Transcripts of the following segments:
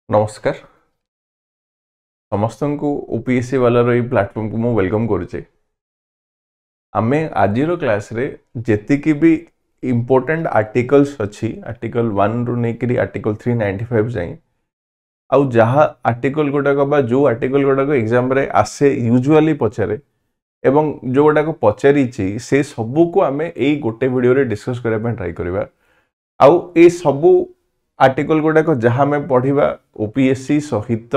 नमस्कार समस्त को ओपीएससी वाला रो प्लेटफॉर्म को मु वेलकम करुचे। आमे आजिरो क्लास रे जेतिकी भी इम्पोर्टेंट आर्टिकल्स अच्छी आर्टिकल 1 रु नेकरी आर्टिकल 395 जाई आउ जहा आर्टिकल गुडाक बा जो आर्टिकल गुडाक एग्जाम रे आसे यूजुअली पचारे एवं जो गुडाक पचारी से सबू को आमे एई गोटे वीडियो रे डिस्कस करबा पे ट्राई करबा। आउ ए सबू आर्टिकल गुडाक जहाँ में पढ़ा ओपीएससी सहित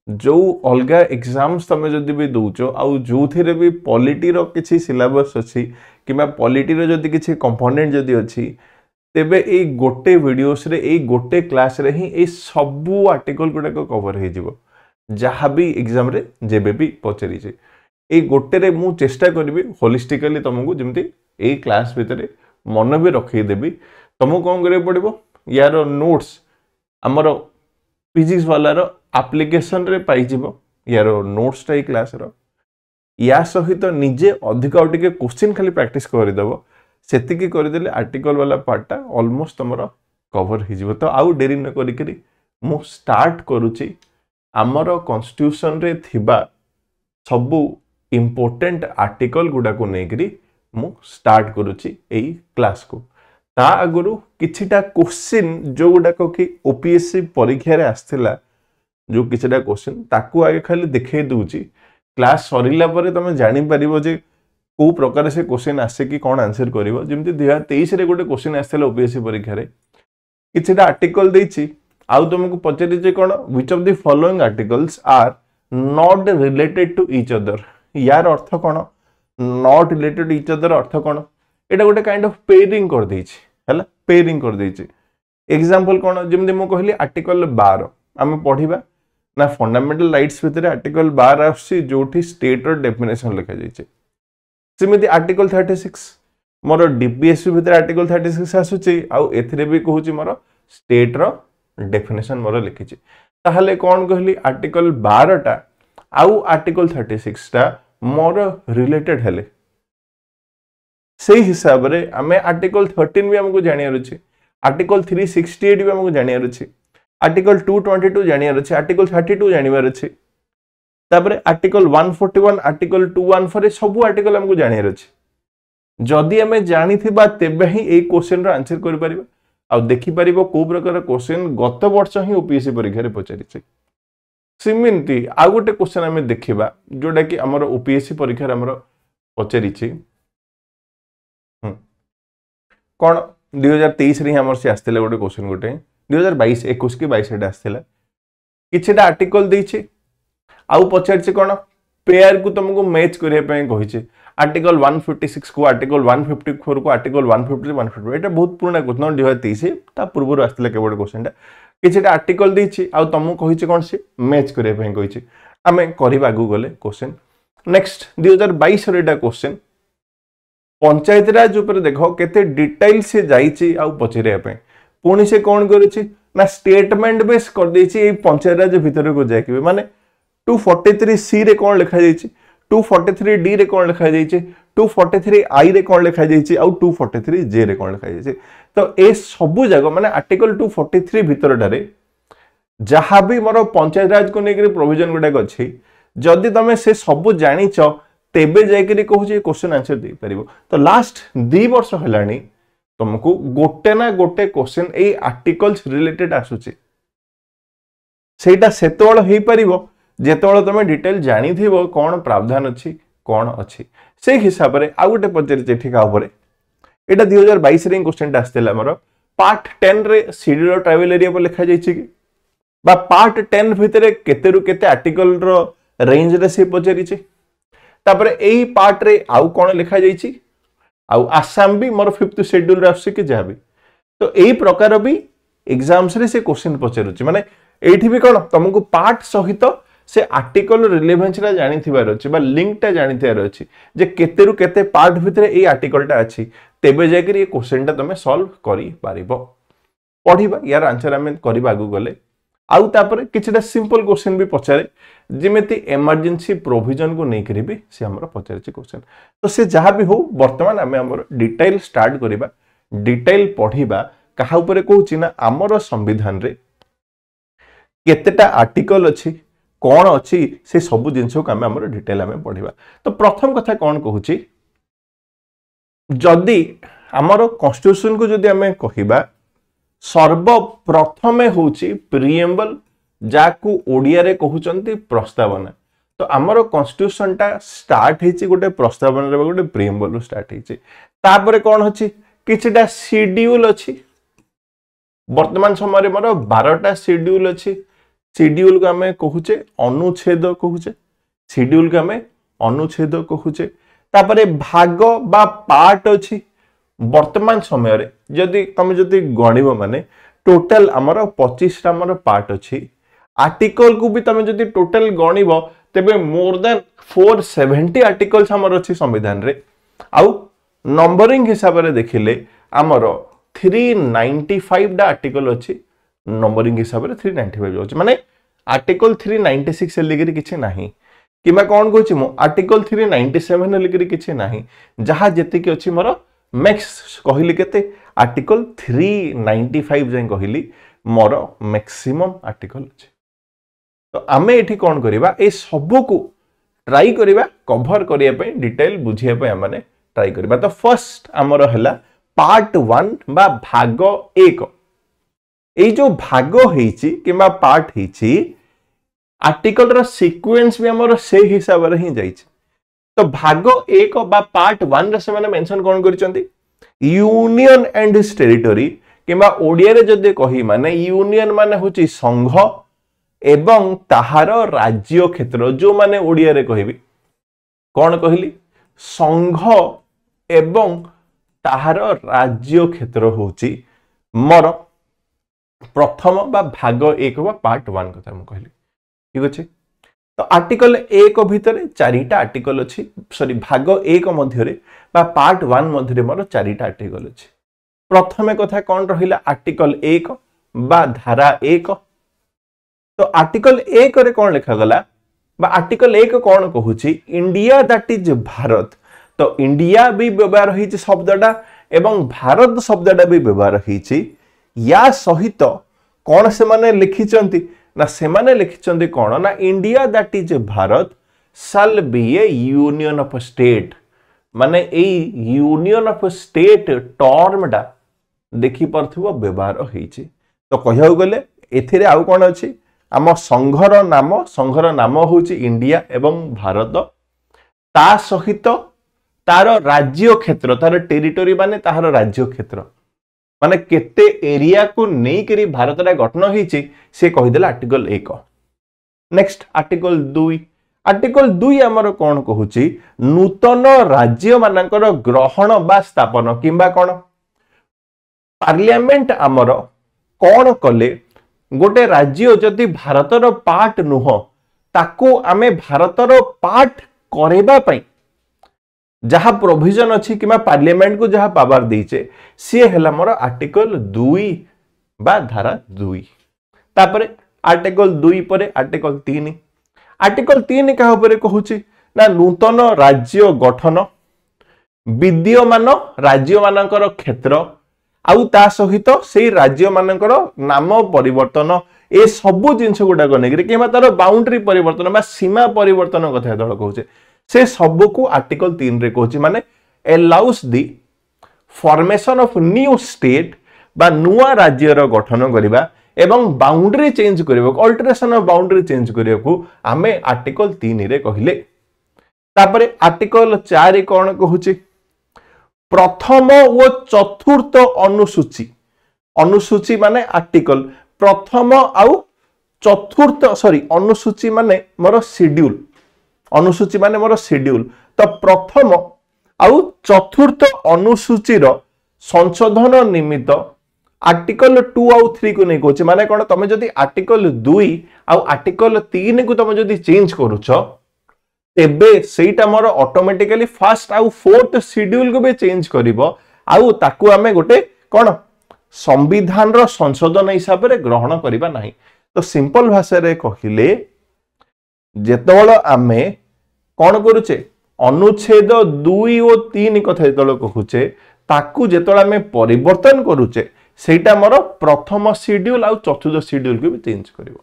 जो अलग एग्जाम्स तुम जदि भी दौच आउ जो थे भी पॉलिटी रो किसी सिलेबस अच्छी कि पॉलिटी रो जदि किसी कंपोनेंट जदि अच्छी तेबे ए गोटे वीडियोस रे ए गोटे क्लास रे ही ए सबू आर्टिकल गुडाक कवर हो जिवो जहाँ भी एग्जाम रे जेबे भी पचारी छे ए गोटे रे मु चेष्टा करी होलिस्टिकली तुमको जमती ए क्लास भितर मन भी रखी देबी। तुमको कौन करे पड़ो यार नोट्स आमर फिजिक्स वाला रो एप्लिकेशन रे पाई जिवो यार नोट्स टाई क्लास रो या सहित निजे अधिक आउ टिके क्वेश्चन खाली प्रैक्टिस कर देबो सेतिकी कर देले आर्टिकल वाला पार्टटा ऑलमोस्ट तमरो कवर हो जिवो। तो आउ डेरी न करिकरी मु स्टार्ट करूची आमर कॉन्स्टिट्यूशन रे थिबा सबु इंपोर्टेंट आर्टिकल गुडा को नेकरी मु स्टार्ट करूची एई क्लास को। ता आगुरु किछिटा क्वेश्चन जो गुडाक कि ओपीएससी परीक्षा रे आस्थिला जो किछिटा क्वेश्चन ताकू आगे खाली देखै दूची क्लास सरिला परे तमे जानि परिबो जे को प्रकार से क्वेश्चन आसे कि कोन आंसर करिवो। जेमति 2023 रे गोटे क्वेश्चन आस्थिला ओपीएससी परीक्षा रे किछिटा आर्टिकल देछि आउ तुमको पचारि जे कोन which of the following articles are not related to each other. यार अर्थ कोन not related to each other अर्थ कोन एटा गोटे काइंड ऑफ पेयरिंग कर देछि हला पेयरिंग कर देछि। एग्जांपल कोन जेमति मु कहली आर्टिकल 12 आमे पढिबा ना फंडामेंटल राइट्स भितर आर्टिकल 12 आसी जोठी स्टेट रो डेफिनेशन लिखा जाइछे। सिमिति आर्टिकल 36 मोर डीपीएससी भितर आर्टिकल 36 आसुची आउ एथिरे भी कहूची मोर स्टेट रो डेफिनेशन मोर लिखिची। ताहले कोन कहली आर्टिकल 12 टा आउ आर्टिकल 36 टा मोर रिलेटेड हेले सही हिसाब रे आमे आर्टिकल 13 भी हमको जानियार अछि आर्टिकल 368 भी हमको जानियार अछि आर्टिकल 222 जानियार अछि आर्टिकल 32 जानिबार अछि तापरे आर्टिकल 141 आर्टिकल 214 सब आर्टिकल हमको जानियार अछि। जदि हमें जानि थिबा तेबे ही ए क्वेश्चन रो आंसर करि परिबा आ देखि परिबो को प्रकार क्वेश्चन गत वर्ष ही ओपीएससी परीक्षा रे पचारि छै। सिमिंती आ गोटे क्वेश्चन हमें देखिबा जोडा कि हमर ओपीएससी परीक्षा रे हमर पचारि छै कौन 2023 रे हमर से आस्थिला गोटे क्वेश्चन गोटे 2022 21 के 22 रे आस्थिला किछटा आर्टिकल दैछि आउ पछारछि कोन पेयर को तुमको मैच करे पे कहिछि आर्टिकल 156 को आर्टिकल 154 को आर्टिकल 150 150 एटा बहुत पुराना क्वेश्चन 2023 ता पूर्व आस्थिला के गोटे क्वेश्चनटा किछटा आर्टिकल दैछि आउ तुमको कहिछि कोन से मैच करे पे कहिछि आमे करिबा आगु गले क्वेश्चन। नेक्स्ट 2022 रे एटा क्वेश्चन पंचायत राज ऊपर देखो केते डिटेल से जाईची आउ पचरिया पे पुणी से कोन करिछि ना स्टेटमेंट बेस कर देछि ए पंचायत राज भीतर को जाय के माने 243 सी रे कोन लिखा जाईची 243 डी रे कोन लिखा जाईची 243 आई रे कोन लिखा जाईची आउ 243 जे रे कोन लिखा जाईची। तो ए सबु जगह माने आर्टिकल 243 भीतर ठारे जहां भी मोर पंचायत राज को नेकरी प्रोविजन गुडा अछि जदि तमे से सबु जानिछ तेबे जायकरी कहूची क्वेश्चन आंसर दे परिबो। तो लास्ट 2 वर्ष हेलानी तुमको गोटे ना गोटे क्वेश्चन ए आर्टिकल्स रिलेटेड आसुची सेटा सेतोळ हेई परिबो जेतोळ तमे डिटेल जानि थिबो कोन प्रावधान अछि कोन अछि से हिसाब रे आ गोटे पचरि चिठिका ऊपर एटा 2022 रे क्वेश्चन आस्तेला हमर पार्ट 10 रे शेड्यूल ट्राइबल एरिया पर लिखा जाईछि कि बा पार्ट 10 भितरे केते रु केते आर्टिकल रो रेंज रे से पचरि छि तापरे एई पार्ट रे आउ कोन लिखा जाईछि आउ आसाम भी मोर 5th शेड्यूल रे आसी कि जाबी। तो एई प्रकार भी एग्जाम्स रे से क्वेश्चन पचरुछि माने एठी भी कोन तुमको पार्ट सहित से आर्टिकल रिलेवेंस रा जानि थिबार अछि बा लिंक टा जानि थिबार अछि जे केते रु केते पार्ट भितरे एई आर्टिकल टा अछि तेबे जायकरी ए क्वेश्चन टा तमे सॉल्व करि पारिबो पढिबा यार आंसर हमें करिबा आगु गले आउ तापर किछटा सिंपल क्वेश्चन भी पचारे जिमेति इमरजेंसी प्रोविजन को नहीं करी भी से हमर पचारे क्वेश्चन। तो से जहां भी हो वर्तमान हमें हमर डिटेल स्टार्ट करिबा डिटेल पढिबा कहा ऊपर कहूची ना हमर संविधान रे केतेटा आर्टिकल अच्छी कौन अच्छी से सब जिन को आम आम डिटेल आम पढ़ा। तो प्रथम कथा कौन कहूँ जदि आमर कन्स्टिट्यूशन को जदि आम कहिबा सर्वप्रथम होची प्रिएम्बल जाकू ओडिया रे कहउचंती प्रस्तावना। तो आमर कन्स्टिट्यूशन टा स्टार्ट हेची गोटे प्रस्तावना रे गोटे प्रिएम्बल रो स्टार्ट हेची। तापरे कोन होची किछटा शेड्यूल अछि। वर्तमान समय रे मोर 12टा शेड्यूल अछि। शेड्यूल को आमे कहूचे अनुच्छेद कहूचे। शेड्यूल को आमे अनुच्छेद कहूचे। तापरे भाग बा पार्ट अछि। वर्तमान समय रे जदि तुम जदि गणिब माने टोटल आमर 25टा आमर पार्ट अछि। आर्टिकल को भी तुम जदि टोटल गणिब तेबे मोर देन 470 आर्टिकल्स आमर अछि संविधान रे। आउ नंबरिंग हिसाब रे देखिले आमर 395 डा आर्टिकल अछि। नंबरिंग हिसाब रे 395 अछि माने आर्टिकल 396 लिखिरि किछि नाही किबा कोन कहछि मो आर्टिकल 397 लिखिरि किछि नाही। जहा जति कि अछि मोर मैक्स कहली केते आर्टिकल 395 जाय कहली मोर मैक्सिमम आर्टिकल अछि। तो आमे एठी कोन करिबा ए सब को ट्राई करिबा कवर करिया पे डिटेल बुझिया पे हमने ट्राई करिबा। तो फर्स्ट हमर हला पार्ट 1 बा भाग 1। ए जो भाग हेची किबा पार्ट हेची आर्टिकल रो सीक्वेंस भी हमर से हिसाब रे ही जाईची। तो भाग 1 बा पार्ट 1 रे से माने मेंशन कोन करिसंती यूनियन एंड हिज टेरिटरी किबा ओडिया रे जदि कहि माने यूनियन माने होची संघ एवं ताहार राज्य क्षेत्र। जो माने ओडिया रे कहिबी कोन कहली संघ एवं ताहार राज्य क्षेत्र होची मोर प्रथम बा भाग 1 बा पार्ट 1 कथा हम कहली। ठीक अछि। तो आर्टिकल 1 भितर 4टा आर्टिकल अछि। सॉरी भाग 1 मध्य रे बा पार्ट 1 मध्य रे मोर 4टा आर्टिकल अछि। प्रथमे कथा कोन रहिला आर्टिकल 1 बा धारा 1। तो आर्टिकल 1 रे कोन लिखा गला बा आर्टिकल 1 कोन कहूची इंडिया दैट इज भारत। तो इंडिया भी व्यवहार होईची शब्दटा एवं भारत शब्दटा भी व्यवहार होईची। या सहित कोन से माने लिखिचंती ना से माने लिखिचंती कोन ना India that is Bharat shall be A union of state. माने ए यूनियन ऑफ स्टेट टर्मटा देखि परथिबो व्यवहार होईची। तो कहियो गले एथिरे आउ कोन अछि आम संघर नाम होची इंडिया एवं भारत। ता सहित तार राज्य क्षेत्र तार टेरिटरी माने तार राज्य क्षेत्र माने केते एरिया को नहीं करी भारत रा गठन होईची से कहिदेला आर्टिकल 1। Next article 2। आर्टिकल 2 हमर कोन कहूची नूतन राज्य मानकर ग्रहण बा स्थापन किंबा कोन पार्लियामेंट हमर कोन कले गोटे राज्य जदि भारतर पार्ट नुह ताको आमे भारतर पार्ट करेबा पई जहा प्रोविजन अछि किमा पार्लियामेंट को जहा पावर देइचे से हला मोर आर्टिकल 2 बा धारा 2। तापरे आर्टिकल 2 परे आर्टिकल 3। आर्टिकल 3 का ऊपर कहूची ना नूतन राज्य गठन विद्यमान राज्य मानकर क्षेत्र आउ ता सहित से राज्य मानकर नाम परिवर्तन ए सब जिंस गुडा नेगरे किमा तार बाउंड्री परिवर्तन बा सीमा परिवर्तन कथा दल कहूचे से सब को आर्टिकल 3 रे कहूची माने allow us the formation of new state बा नुआ राज्य रो गठन करिबा एवं बाउंड्री चेंज करिबो अल्टरेशन ऑफ बाउंड्री चेंज करियको आमे आर्टिकल 3 रे कहिले। तापरे आर्टिकल 4 कोन कहूची प्रथम व चतुर्थ अनुसूची। अनुसूची माने आर्टिकल प्रथम आउ चतुर्थ सॉरी अनुसूची माने मोर शेड्यूल। अनुसूची माने मोर शेड्यूल। तो प्रथम आउ चतुर्थ अनुसूची रो संशोधन निमित्त आर्टिकल 2 आउ 3 को नहीं कहूचे माने कोन तमे जदि आर्टिकल 2 आउ आर्टिकल 3 को तमे जदि चेंज करूछो तेबे सेटा मोर ऑटोमेटिकली फर्स्ट आउ फोर्थ शेड्यूल को भी चेंज करिवो आउ ताकू आमे गोटे कोन संविधान रो संशोधन हिसाब रे ग्रहण करिबा नाही। तो सिंपल भाषा रे कहिले जेतबेल आमे कोन करूचे अनुच्छेद 2 और 3 कथा जेतबेल कहूचे ताकू जेतबेल आमे परिवर्तन करूचे सेटा मोर प्रथम शेड्यूल आउ चतुर्थ शेड्यूल को भी चेंज करिवो।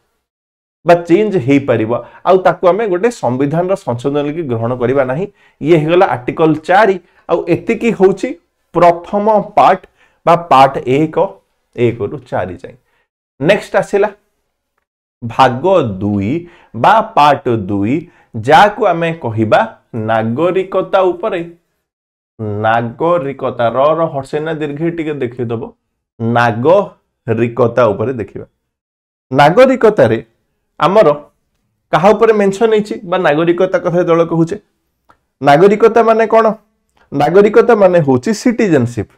बा चेंज हे परिबो आउ ताकू हमें गोटे संविधान रो संशोधन की ग्रहण करिबा नाही ये हेगला आर्टिकल 4 आउ एति की होची प्रथम पार्ट बा पार्ट 1 रु 4 जाय नेक्स्ट आसिला भाग 2 बा पार्ट 2 जाकू हमें कहिबा नागरिकता उपरे नागरिकता र हर्षेना दीर्घ टिके देखि दबो नागरिकता उपरे देखिबा नागरिकता रे आमर कहा उपरे मेंशन हेछि बा नागरिकता कथा दल कहूचे नागरिकता माने कोन नागरिकता माने होछि सिटीजनशिप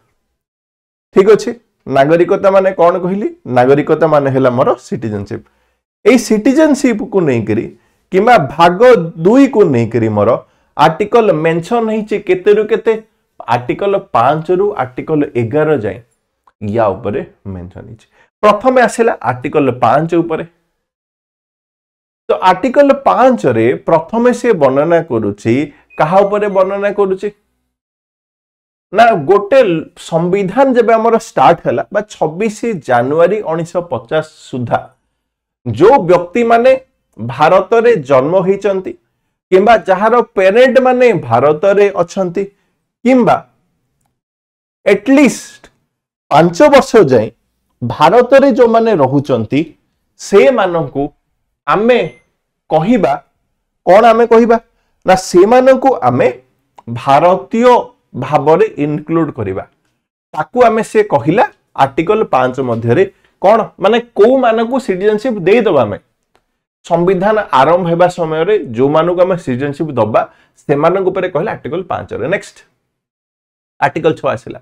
ठीक अछि नागरिकता माने कोन कहिली नागरिकता माने हैला मोर सिटीजनशिप ए सिटीजनशिप को नै करी किबा भाग 2 को नै करी मोर आर्टिकल मेंशन हेछि केते रु केते आर्टिकल 5 रु आर्टिकल 11 जाय या उपरे मेंशन हेछि प्रथमे आसिला आर्टिकल 5 उपरे तो आर्टिकल 5 रे प्रथमे से वर्णना करूची कहा उपरे वर्णना करूची ना गोटे संविधान जब हमर स्टार्ट हला बा 26 जनवरी 1950 सुधा जो व्यक्ति माने भारत रे जन्म होइचंती किंबा जहार पेरेंट माने भारत रे अछंती किंबा एटलिस्ट 5 वर्ष जाए भारत रे जो माने रहुचंती से माननकु आमे कहिबा कोन आमे कहिबा ना से माननकु आमे भारतीय भाबरे इनक्लूड करिबा ताकू आमे से कहिला आर्टिकल 5 मध्य रे कोन माने को मानकु सिटीजनशिप दे दबा आमे संविधान आरंभ हेबा समय रे जो मानकु आमे सिटीजनशिप दबा से मानकु परे कहिला आर्टिकल 5 रे नेक्स्ट आर्टिकल 6 आसिला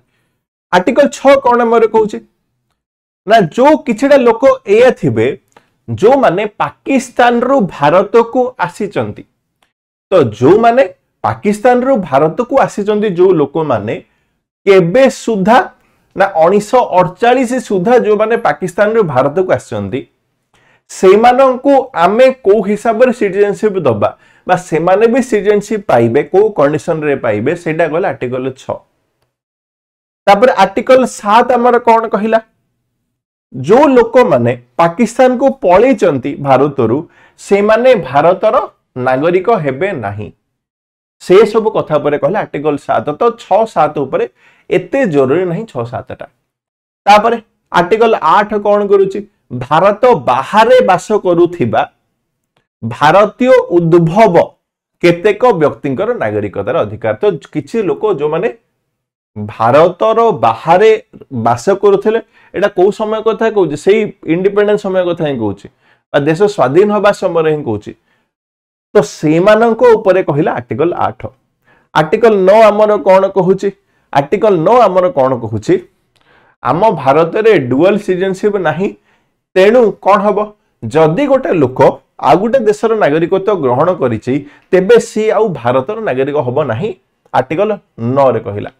आर्टिकल 6 कोन हमरे कहूची ना जो किछडा लोक ए थिबे जो माने पाकिस्तान रु भारत को आसी चंती तो जो माने पाकिस्तान रु भारत को आसी चंती जो लोक माने केबे सुधा ना 1948 सुधा जो माने पाकिस्तान रु भारत को आसी चंती से मानन को आमे को हिसाब रे सिटीजनशिप दबा बा से माने भी सिटीजनशिप पाइबे को कंडीशन रे पाइबे सेटा गला आर्टिकल 6 तापर आर्टिकल 7 हमर कोन कहिला जो लोक माने पाकिस्तान को पळै चंती भारतरु से माने भारतर नागरिक हेबे नाही से सब कथा परे कहले आर्टिकल 7 तो 6 7 ऊपर एते जरूरी नहीं 6 7 टा तापर आर्टिकल 8 कोन करूची भारत बाहरे वास करूथिबा भारतीय उद्भव केतेक व्यक्तिंकर नागरिकतार अधिकार तो किछि लोक जो माने भारतर बाहरे वास करूथिले एटा को समय कथा कहूची सेही इंडिपेंडेंस समय कथा ही कहूची देश स्वाधीन होबा समय ही कहूची तो सेमानंको ऊपर कहिला आर्टिकल 8 आर्टिकल 9 हमर कोन कहूची आर्टिकल 9 हमर कोन कहूची आम भारत रे डुअल सिटीजनशिप नाही तेणु कोन हबो जदी गोटे लोक आ गोटे देशर नागरिकत्व ग्रहण करिछि तेबे सी आउ भारतर नागरिक हबो नाही आर्टिकल 9 रे कहिला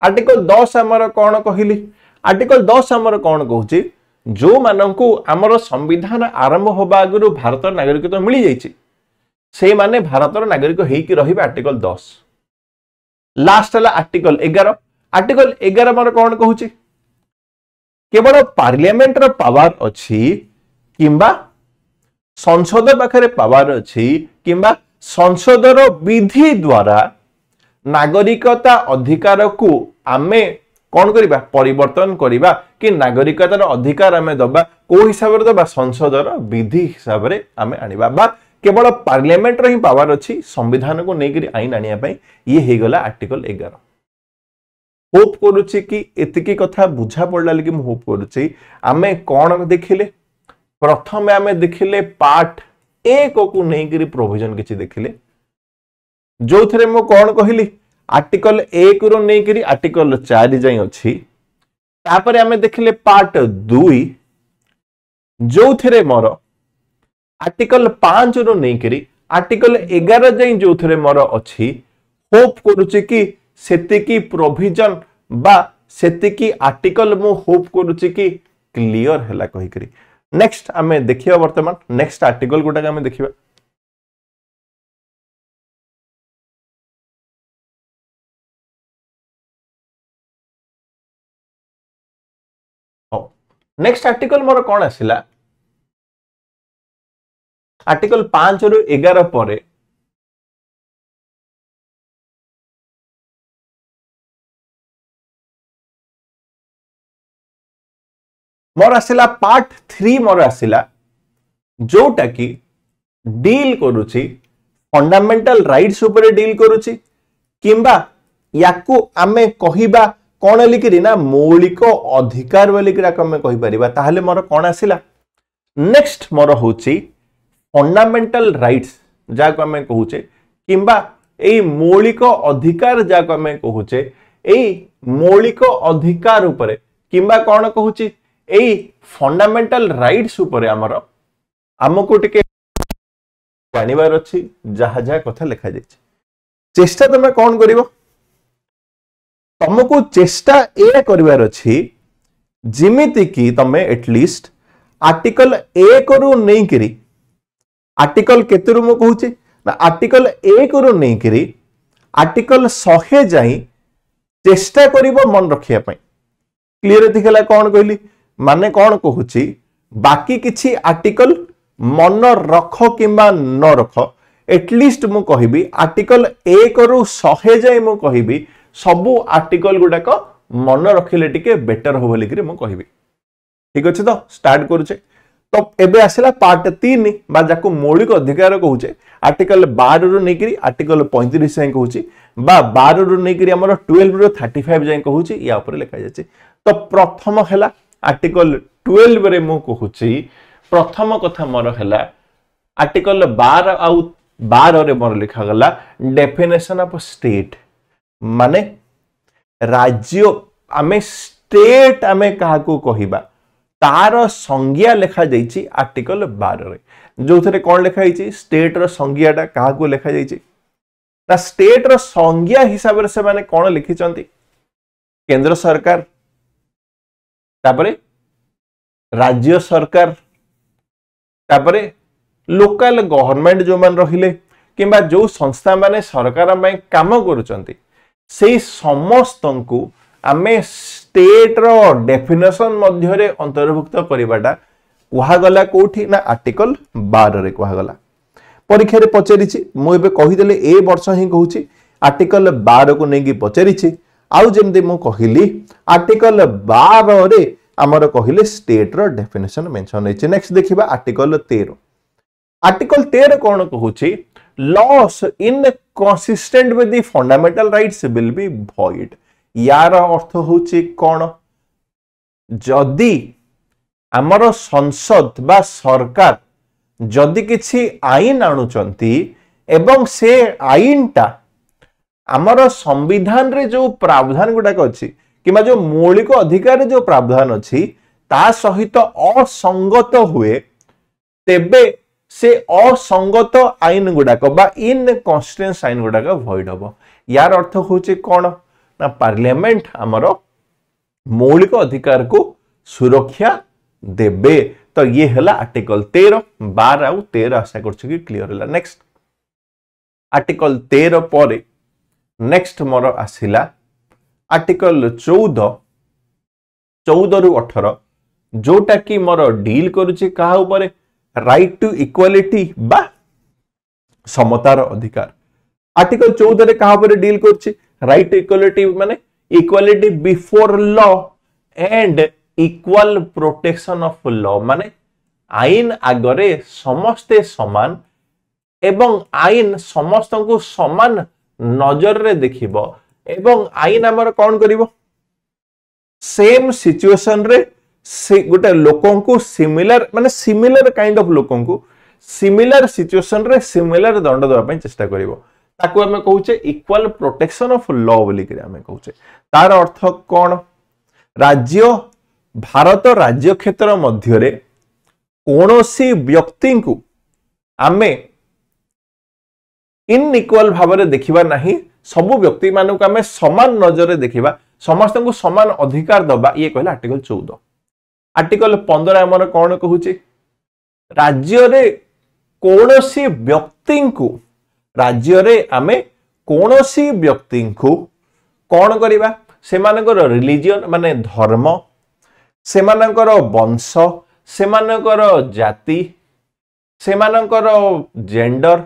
आर्टिकल 10 हमर कोन कहिली आर्टिकल 10 हमर कोन कहूची जो माननकु हमर संविधान आरंभ होबा आगुरु भारतर नागरिकत्व मिली जाईछि से माने भारतर नागरिक हेकि रहिबे आर्टिकल 10 लास्ट हला आर्टिकल 11 आर्टिकल 11 हमर कोन कहूची केवल पार्लियामेंट रो पावर अछि किंबा संसद पाखरे पावर अछि किंबा संसद रो विधि द्वारा नागरिकता अधिकार को आमे कौन करिबा परिवर्तन करिबा कि नागरिकतार अधिकार आमे दबा को हिसाब रे दबा संसद रो विधि हिसाब रे आमे आनिबा बा केवल पार्लियामेंट रो ही पावर अछि संविधान को नेकरी आईन आनिया पई ये हे गला आर्टिकल 11 होप करूची कि एतिकी कथा बुझा पड़ला लगी मु होप करूची आमे कोन देखिले प्रथम आमे देखिले पार्ट 1 को नेकरी प्रोविजन किछि देखिले जो थरे मु कोन कहिली आर्टिकल 1 रो नेकरी आर्टिकल 4 जाई अछि तापर हमें देखिले पार्ट 2 जो थरे मोर आर्टिकल 5 रो नेकरी आर्टिकल 11 जाई जो थरे मोर अछि होप करूची कि सेतिकी प्रोविजन बा सेतिकी आर्टिकल मु होप करूची कि क्लियर हैला कहि करी नेक्स्ट हमें देखिबा वर्तमान नेक्स्ट आर्टिकल गोटा हमें देखिबा नेक्स्ट आर्टिकल मोर कोन आसिला आर्टिकल 5 रु 11 पर मोर आसिला पार्ट 3 मोर आसिला जोटा कि डील करूची फंडामेंटल राइट्स ऊपर डील करूची किंबा याकू आमे कहिबा कोन लिखिरी ना मौलिक अधिकार बोली आमे कहि परिबा ताहले मोर कोन आसिला नेक्स्ट मोर होची फंडामेंटल राइट्स जाको आमे कहूचे किंबा एई मौलिक अधिकार जाको आमे कहूचे एई मौलिक अधिकार ऊपर किंबा कोन कहूची एई फंडामेंटल राइट्स ऊपर हमर हमको टिके जानिबार अछि जहा जहा कथा लिखा जायछि चेष्टा तमे कोन करिवो तुमको चेष्टा ए करिवार अछि जिमिति कि तमे एटलीस्ट आर्टिकल 1 रु नै करी आर्टिकल केते रु म कहूछि ना आर्टिकल 1 रु नै करी आर्टिकल 100 जाई चेष्टा करिवो मन रखिया पई क्लियर दिखला कोन कहली माने कोन कहूछि बाकी किछि आर्टिकल मन रख किंबा न रख एटलीस्ट मु कहिबी आर्टिकल 1 रु 100 जाई मु कहिबी सबु आर्टिकल गुडाक मन रखिले टिके बेटर हो बोली मु कहिबी ठीक अछि तो स्टार्ट करूचे तो एबे आसिला पार्ट 3 बा जाको मौलिक अधिकार कहूचे आर्टिकल 12 रु नेकरी आर्टिकल 35 जाय कहूची बा 12 रु नेकरी हमर 12 रु 35 जाय कहूची या ऊपर लिखा जायछि तो प्रथम हैला आर्टिकल 12 रे मु कहूची प्रथम कथा मोर हैला आर्टिकल 12 आउ 12 रे मोर लिखा गला डेफिनेशन ऑफ स्टेट माने राज्य आमे स्टेट आमे कहा को कहिबा तार संज्ञा लिखा जायछि आर्टिकल 12 रे जो थरे कोन लिखा जायछि स्टेट रो संज्ञाटा कहा को लिखा जायछि ना स्टेट रो संज्ञा हिसाब रे से माने कोन लिखि चंती केंद्र सरकार तापरे राज्य सरकार तापरे लोकल गवर्नमेंट जो मान रहिले किंबा जो संस्था माने सरकार में काम करूचंती सेही समस्तंकु आमे स्टेट रो डेफिनेशन मध्य रे अंतर्भुक्त करिबाटा कुहा गला कोठी ना आर्टिकल 12 रे कुहा गला परीक्षा रे पचरिछि मु एबे कहि देले ए वर्ष ही कहूछि आर्टिकल 12 को नेगी पचरिछि आउ जेमदे मु कहिली आर्टिकल 12 रे हमर कहिले स्टेट रो डेफिनेशन मेंशन है नेक्स्ट देखिबा आर्टिकल 13 आर्टिकल 13 कोन कहूछि laws inconsistent with the fundamental rights will be void यार अर्थ होछि कोन जदी हमर संसद बा सरकार जदी किछि आईन आणुचंती एवं से आईनटा हमर संविधान रे जो प्रावधान गुडा अछि किमा जो मौलिक अधिकार जो प्रावधान अछि ता सहित असंगत हुए तेबे से असंगत आईन गुडाक बा इनकन्सिस्टेंस आईन गुडाक वॉइड हबो यार अर्थ होछि कोन ना पार्लियामेंट हमर मौलिक अधिकार को सुरक्षा देबे तो ये हला आर्टिकल 13 12 आउ 13 आशा करछु कि क्लियर हला नेक्स्ट आर्टिकल 13 पर नेक्स्ट मोर आसिला आर्टिकल 14 रु 18 जोटा कि मोर डील करूची कहा ऊपर राइट टू इक्वालिटी बा समतार अधिकार आर्टिकल 14 रे कहा ऊपर डील करूची राइट टू इक्वालिटी माने equality before law and equal protection of law माने आईन आगरे समस्ते समान एवं आईन समस्त को समान नजर रे देखिबो एवं आईन हमर कोन करिवो सेम सिचुएशन रे से गोटे लोकों को सिमिलर माने सिमिलर काइंड ऑफ लोकों को सिमिलर सिचुएशन रे सिमिलर दंड देबा पई चेष्टा करिवो ताको हमें कहूचे इक्वल प्रोटेक्शन ऑफ लॉ बोली के हमें कहूचे तार अर्थ कोन राज्य भारत राज्य क्षेत्र मध्य रे कोनोसी व्यक्ति को आमे इनइक्वल भाव रे देखिबा नाही सबु व्यक्ति मानु को आमे समान नजर रे देखिबा समस्त को समान अधिकार दबा ये कहला आर्टिकल 14 आर्टिकल 15 हमर कोन कहूची राज्य रे कोनोसी व्यक्ति को राज्य रे आमे कोनोसी व्यक्ति को कोन करिबा सेमानकर रिलीजियन माने धर्म सेमानकर वंश सेमानकर जाति सेमानकर जेंडर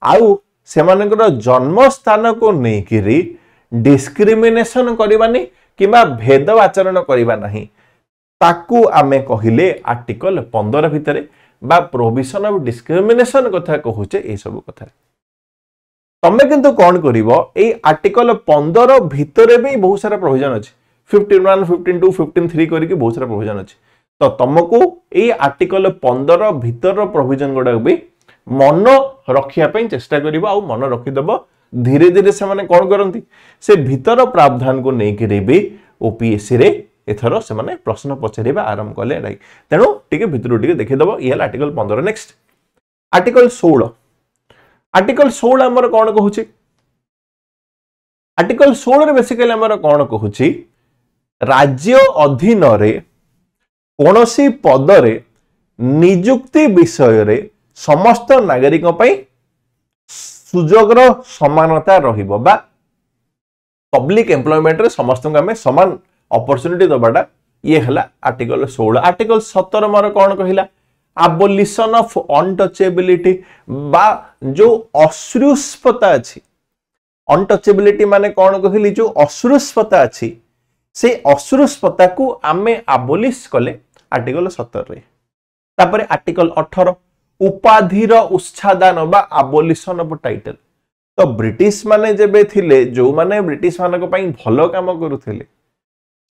आउ सेमानकर जन्म स्थान को लेकिरी डिस्क्रिमिनेशन करबानी किबा भेद आचरण करबा नहीं ताकू आमे कहिले आर्टिकल 15 भितरे बा प्रोविजन ऑफ डिस्क्रिमिनेशन कथा कहूचे ए सब कथा तमे किंतु कोन करिवो ए आर्टिकल 15 भितरे भी बहुत सारा प्रोविजन अछि 15(1) 15(2) 15(3) करके बहुत सारा प्रोविजन अछि तो तुमको ए आर्टिकल 15 भितर प्रोविजन गुडा भी मन रखिया पई चेष्टा करिवो आ मन रखि दबो धीरे धीरे से माने कोन करंती से भितर प्रावधान को नै कि भी ओपीएससी रे एथरो से माने प्रश्न पचरिबा आरंभ कले राई तेनु टिके भितरु टिके देखि दबो ये आर्टिकल 15 नेक्स्ट आर्टिकल 16 हमर कोन कहूची आर्टिकल 16 रे बेसिकली हमर कोन कहूची राज्य अधीन रे कोनोसी पद रे नियुक्ति विषय रे समस्त नागरिक पई सुजोगर समानता रहिबो बा पब्लिक एम्प्लॉयमेंट रे समस्त को हमें समान अपॉर्चुनिटी दबाटा ये हला आर्टिकल 16 आर्टिकल 17 मार कोन कहिला abolition of untouchability बा जो अश्रुष्पता अछि untouchability माने कोन कहिली जो अश्रुष्पता अछि से अश्रुष्पता को आमे abolish कले आर्टिकल 17 रे तापरे आर्टिकल 18 उपाधिर उच्छादन बा abolition of टाइटल तो ब्रिटिश माने जेबे थिले जो माने ब्रिटिश मानको पई भलो काम करूथिले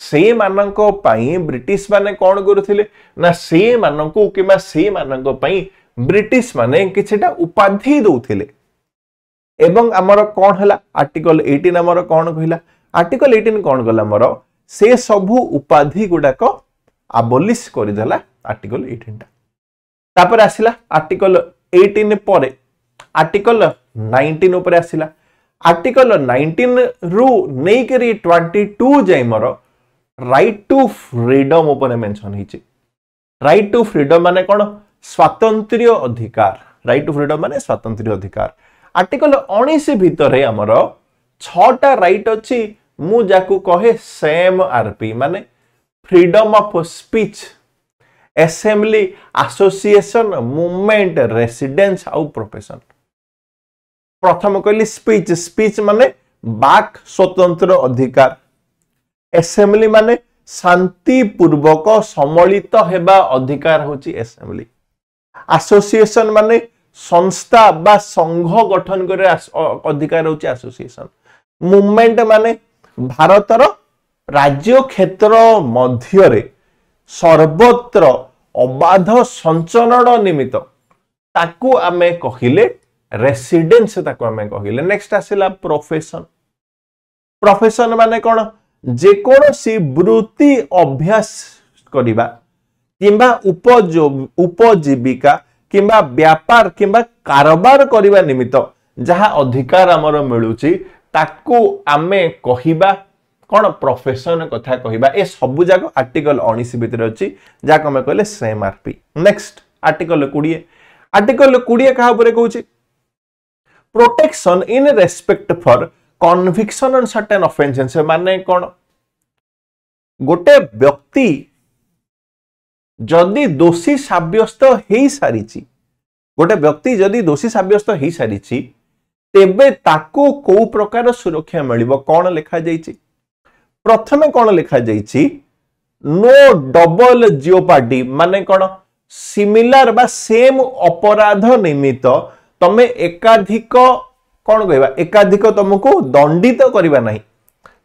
से मानको पई ब्रिटिश माने कोन करूथिले ना से मानको किबा से मानको पई ब्रिटिश माने किछटा उपाधि दउथिले एवं हमर कोन हला आर्टिकल 18 हमर कोन कहिला आर्टिकल 18 कोन गला हमर से सबु उपाधि गुडाक abolish करि देला आर्टिकल 18 टा तापर आसिला आर्टिकल 18 परे आर्टिकल 19 ऊपर आसिला आर्टिकल 19 रु नै करी 22 जाय मरो राइट टू फ्रीडम ऊपर मेंशन हिची राइट टू फ्रीडम माने कोन स्वातंत्र्य अधिकार राइट टू फ्रीडम माने स्वातंत्र्य अधिकार आर्टिकल 19 भितरे हमरो 6टा राइट अछि मु जाकू कहे सेम आरपी माने freedom of speech assembly association movement residence आउ प्रोफेशन प्रथम कहली स्पीच स्पीच माने वाक स्वतंत्र अधिकार असेंबली माने शांति पूर्वक सम्मिलित हेबा अधिकार होची असेंबली एसोसिएशन माने संस्था बा संघ गठन करे अधिकार होची एसोसिएशन मूवमेंट माने भारतर राज्य क्षेत्र मध्य रे सर्वत्र अबाध संचरण निमित्त ताकू आमे कहिले रेसिडेंस ताकू आमे कहिले नेक्स्ट आसिला प्रोफेशन प्रोफेशन माने कोन जे कोनोसी वृत्ति अभ्यास करिबा किंबा उपजीविका किंबा व्यापार किंबा कारोबार करिबा निमित्त जहा अधिकार हमर मिलुची ताकू आमे कहिबा कोन प्रोफेशन कथा कहिबा ए सब जाक आर्टिकल 19 भितर अछि जाक हम कहले सेम आरपी नेक्स्ट आर्टिकल 20 कहा ऊपर कहूची protection in respect for conviction on certain offences माने कोन गोटे व्यक्ति जदि दोषी साब्यस्त हेई सारिची गोटे व्यक्ति जदि दोषी साब्यस्त हेई सारिची तेबे ताको को प्रकार सुरक्षा मिलिबो कोन लिखा जाईची प्रथमे कोन लिखा जाईची नो डबल जियोपार्डी माने कोन सिमिलर बा सेम अपराध निमित्त तमे एकाधिक कोन कहबा एकाधिक तुमको दंडित करबा नाही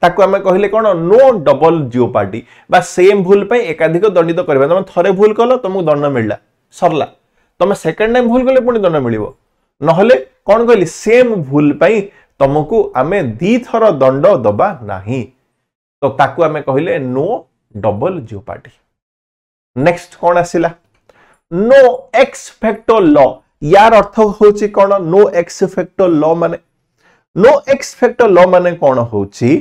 ताको हमें कहले कोन नो डबल जियोपार्डी बा सेम भूल पे एकाधिक दंडित करबा तुम थरे भूल कलो तुमको दंड मिलला सरला तुम सेकंड टाइम भूल कले पुनी दंड मिलिबो नहले कोन कहली सेम भूल पे तुमको हमें दी थर दंड दबा नाही तो ताको हमें कहले नो डबल जियोपार्डी नेक्स्ट कोन आसिला नो एक्स फैक्टर लॉ यार अर्थ होची कोन नो एक्स फैक्टर लॉ माने नो एक्स फैक्टर लॉ माने कोन होची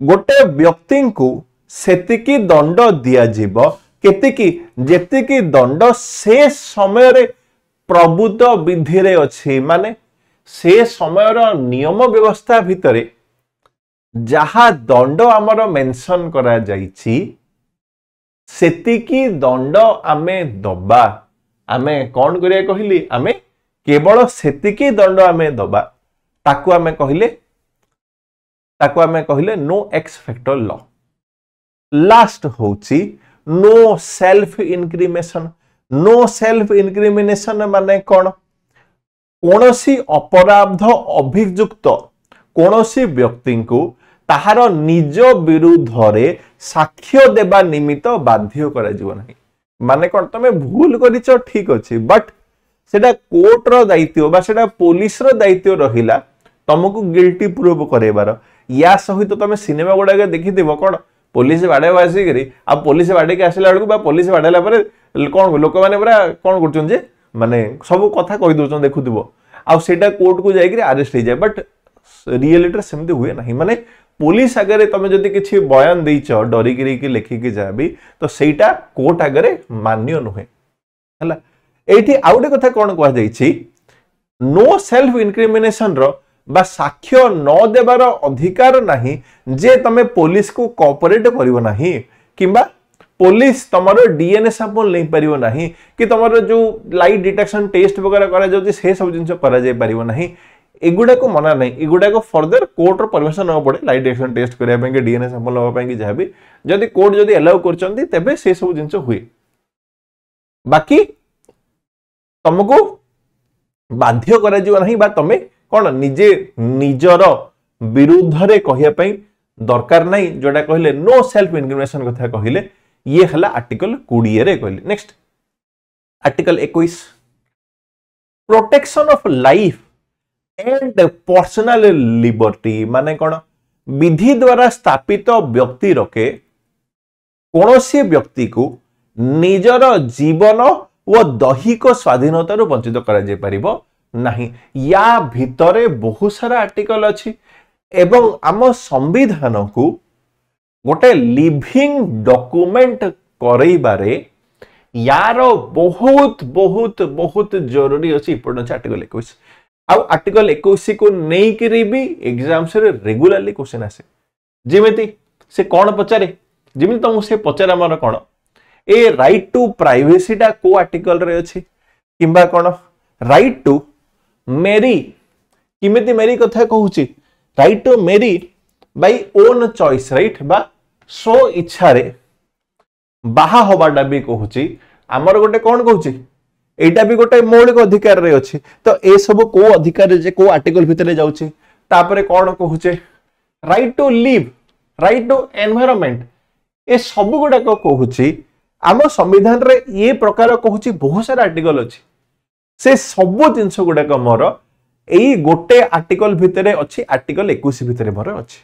गोटे व्यक्ति को सेतिकी दंड दिया जीव केतिकी जेतिकी दंड से समय रे प्रभुत विधि रे अछि माने से समय रो नियम व्यवस्था भितरे जहा दंड हमर मेंशन करा जाईची सेतिकी दंड आमे दबा आमे कौन करिया कहली आमे केवल सेतिकी दंड आमे दबा ताकू आमे कहले no ex factor law. Last होची no self incrimination. No self incrimination माने कौन कोनोसी अपराध अभियुक्त कोनोसी व्यक्ति को ताहार निज विरुद्ध रे साक्ष्य देबा निमित्त बाध्य करा जीव नहीं। माने कौन तमे भूल करिच ठीक अछि बट सेटा कोर्ट रो दायित्व बा सेटा पुलिस रो दायित्व रहिला तुमको गिल्टी प्रूव करेबार। या सहित तमे सिनेमा गुडा के देखिथिबो कोन पुलिस बाडे बासी करी आ पुलिस बाडे के आसिला बेलकु बा पुलिस बाडेला परे कोन लोक माने पूरा कोन करचन जे माने सब कथा कहि दोचन देखुथिबो आ सेटा कोर्ट को जाई करी अरेस्ट हो जाए बट रियलिटी सेमती हुए नहीं। माने पुलिस आगे तुम जदि किसी बयान देच डरिकी लिखिकी जाबी तो सेटा कोर्ट आगे मान्य नुहे है। ये आउ गोटे कथा कौन कहुई नो सेल्फ इनक्रिमिनेशन रो बा साक्ष्य न देवार अधिकार नहीं जे तमे पुलिस को कोऑपरेट करिवो नहीं किंबा पुलिस तमरो डीएनए सैंपल नहीं परिवो नहीं कि तमरो जो लाइट डिटेक्शन टेस्ट वगैरह करा जाउची से सब जिंस करा जाय परिवो नहीं। एगुडा को मना नहीं एगुडा को फर्दर कोर्ट रो परमिशन न पड़े लाइट डिटेक्शन टेस्ट करिया पे के डीएनए सैंपल लवा पे कि जहाबी जदि कोर्ट जदि अलाउ करचंती तबे से सब जिंस हुए। बाकी तुमको बाध्य करा जीव नहीं बा तमे कौन निजे निजर विरुद्ध रे कहिया पई दरकार नहीं जोटा कहले नो सेल्फ इनक्रिमिनेशन कथा कहले ये हला आर्टिकल 20 रे कहले। Next article 21 protection of life and personal liberty माने कौन विधि द्वारा स्थापित व्यक्ति रखे कौनसी व्यक्ति को निजर जीवन व दैहिक स्वाधीनता रू वंचित करा जाय परिबो नहीं। या भितरे बहुत सारा आर्टिकल अच्छी एवं आम संविधान को गोटे लिविंग डॉक्यूमेंट करैबारे यार बहुत बहुत बहुत जरूरी अच्छी इंपोर्टेंस आर्टिकल 21 आउ आर्टिकल 21 को नहीं करी भी एग्जाम से रेगुलरली क्वेश्चन आसे जेमिति से कौन पचारे जेमिति तुमको से पचारे हमर कौन ए राइट टू प्राइवेसी टा को आर्टिकल रे अछि किंबा कौन राइट टू मेरी किमिति मेरी कथा कहूची राइट टू मेरी बाय ओन चॉइस राइट बा सो इच्छा रे बाहा होबाटा भी कहूची हमर गोटे कौन कहूची एटा भी गोटे मौलिक अधिकार रे अछि तो ए सब को अधिकार जे को आर्टिकल भितरे जाउची तापरे कौन कहूचे right to live right to environment ए सब गुडा को कहूची आम संविधान रे ये प्रकार कहूची बहुत सारा आर्टिकल अछि से सब जिंस गुडा मोर एई गोटे आर्टिकल भितरे अछि आर्टिकल 21 भितरे मोर अछि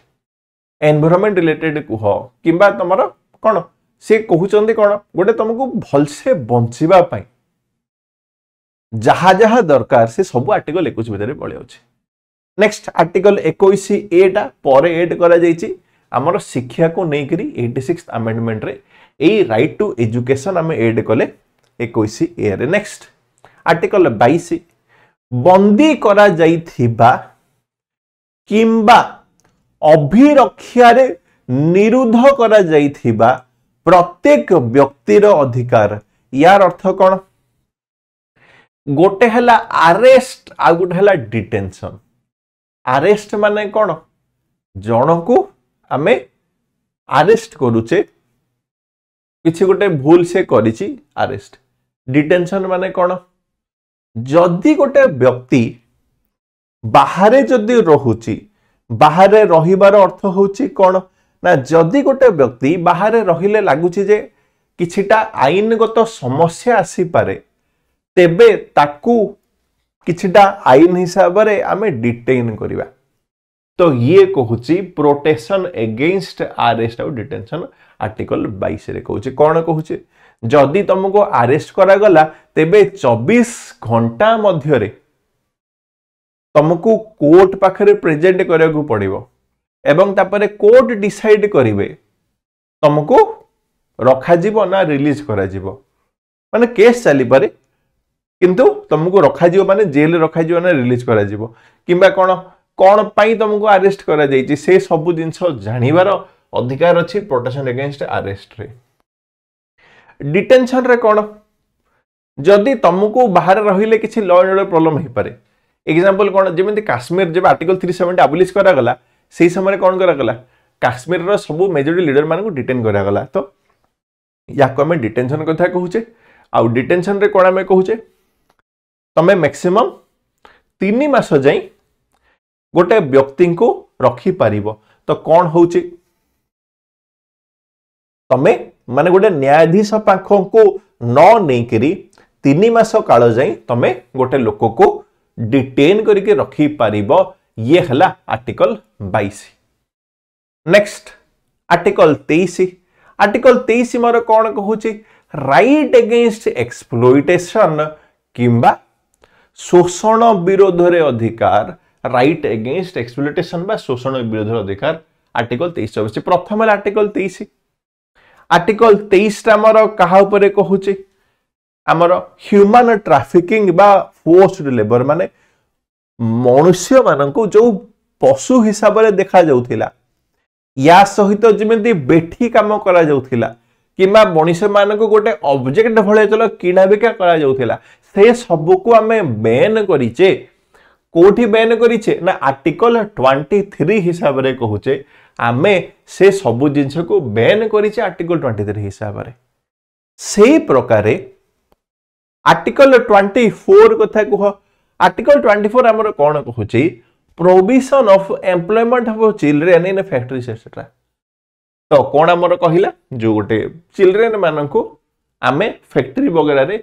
एनवायरनमेंट रिलेटेड कुह किंबा तमर कोन से कहउचंदी कोन गोटे तुमको भलसे बंचिबा पई जहा जहा दरकार से सब आर्टिकल 21 भितरे पळे अछि। नेक्स्ट आर्टिकल 21 एटा परे ऐड करा जाईची हमर शिक्षा को नै करी 86th अमेंडमेंट रे ए राइट टू एजुकेशन हम ऐड कले 21 ए रे। नेक्स्ट आर्टिकल 22 बंदी करा जाइथिबा किंबा अभिरक्षा रे निरुद्ध करा जाइथिबा प्रत्येक व्यक्तिर अधिकार यार अर्थ कोन गोटे हला अरेस्ट आ गोटे हला डिटेंशन। अरेस्ट माने कोन जण को आमे अरेस्ट करूचे किछि गोटे भूल से करिछि अरेस्ट। डिटेंशन माने कोन जदि गोटे व्यक्ति बाहरे जदि रहुची बाहरे रहिबार अर्थ होची कोन ना जदि गोटे व्यक्ति बाहरे रहिले लागुची जे किछिटा आईनगत समस्या आसी पारे तेबे ताकू किछिटा आईन हिसाब रे आमे डिटेन करिबा तो ये कहूची प्रोटेक्शन अगेंस्ट अरेस्ट और डिटेंशन आर्टिकल 22 रे कहूची कोन कहूची जदि तुमको अरेस्ट करा गला तेबे 24 घंटा मध्य रे तुमको कोर्ट पाखरे प्रेजेंट करिया को पड़िबो एवं तापरे कोर्ट डिसाइड करिवे तुमको रखा जीवो ना रिलीज करा जीवो माने केस चली पारे किंतु तुमको रखा जीवो माने जेल रखा जीवो ना रिलीज करा जीवो किंबा कोन कोन पाई तुमको अरेस्ट करा जाईची से सब जिंस जानिबार अधिकार अछि प्रोटेक्शन अगेंस्ट अरेस्ट रे। डिटेंशन रे कोन जदि तुमको बाहर रहिले किसी लॉ एंड ऑर्डर प्रॉब्लम हो पारे एग्जांपल कोन जेमति काश्मीर जब आर्टिकल 370 अबलिश करा गला सेही समय कोन करा गला काश्मीर रो सब मेजॉरिटी लीडर मान को डिटेन करा गला तो याको हमें डिटेंशन कथा कहूचे आ डिटेंशन रे कोन हमें कहूचे तमे मैक्सिमम 3 मास जाई गोटे व्यक्ति को रखी पारिबो तो कौन होउची तमे माने गोटे न्यायाधीश पाखो को न नहीं करी 3 मास काल जाई तमे गोटे लोक को डिटेन करके रखी पारिबो ये हला आर्टिकल 22 नेक्स्ट आर्टिकल 23 मोर कौन कहूची राइट अगेंस्ट एक्सप्लॉइटेशन किंबा शोषण विरोध रे अधिकार राइट अगेंस्ट एक्सप्लॉइटेशन बा शोषण विरोध रे अधिकार आर्टिकल 23 प्रथम आर्टिकल 23 टा मोर कहा ऊपर कहूची हमर ह्यूमन ट्रैफिकिंग बा फोर्स्ड लेबर माने मनुष्य माननको जो पशु हिसाब रे देखा जाउथिला या सहित जेमति बेठी काम करा जाउथिला किमा मनुष्य माननको गोटे ऑब्जेक्ट भले चलो किना बिका करा जाउथिला से सब को हमें बैन करिचे कोठी बैन करिचे ना आर्टिकल 23 हिसाब रे कहूचे आमे से सब जिंस को बैन करिचे आर्टिकल 23 हिसाब रे सेही प्रकारे आर्टिकल 24 कथा कह आर्टिकल 24 हमर कोन कहूची provision of employment of children in factories etcetera तो कोन हमर कहिला जो गोटे चिल्ड्रेन माननको आमे फैक्ट्री वगैरह रे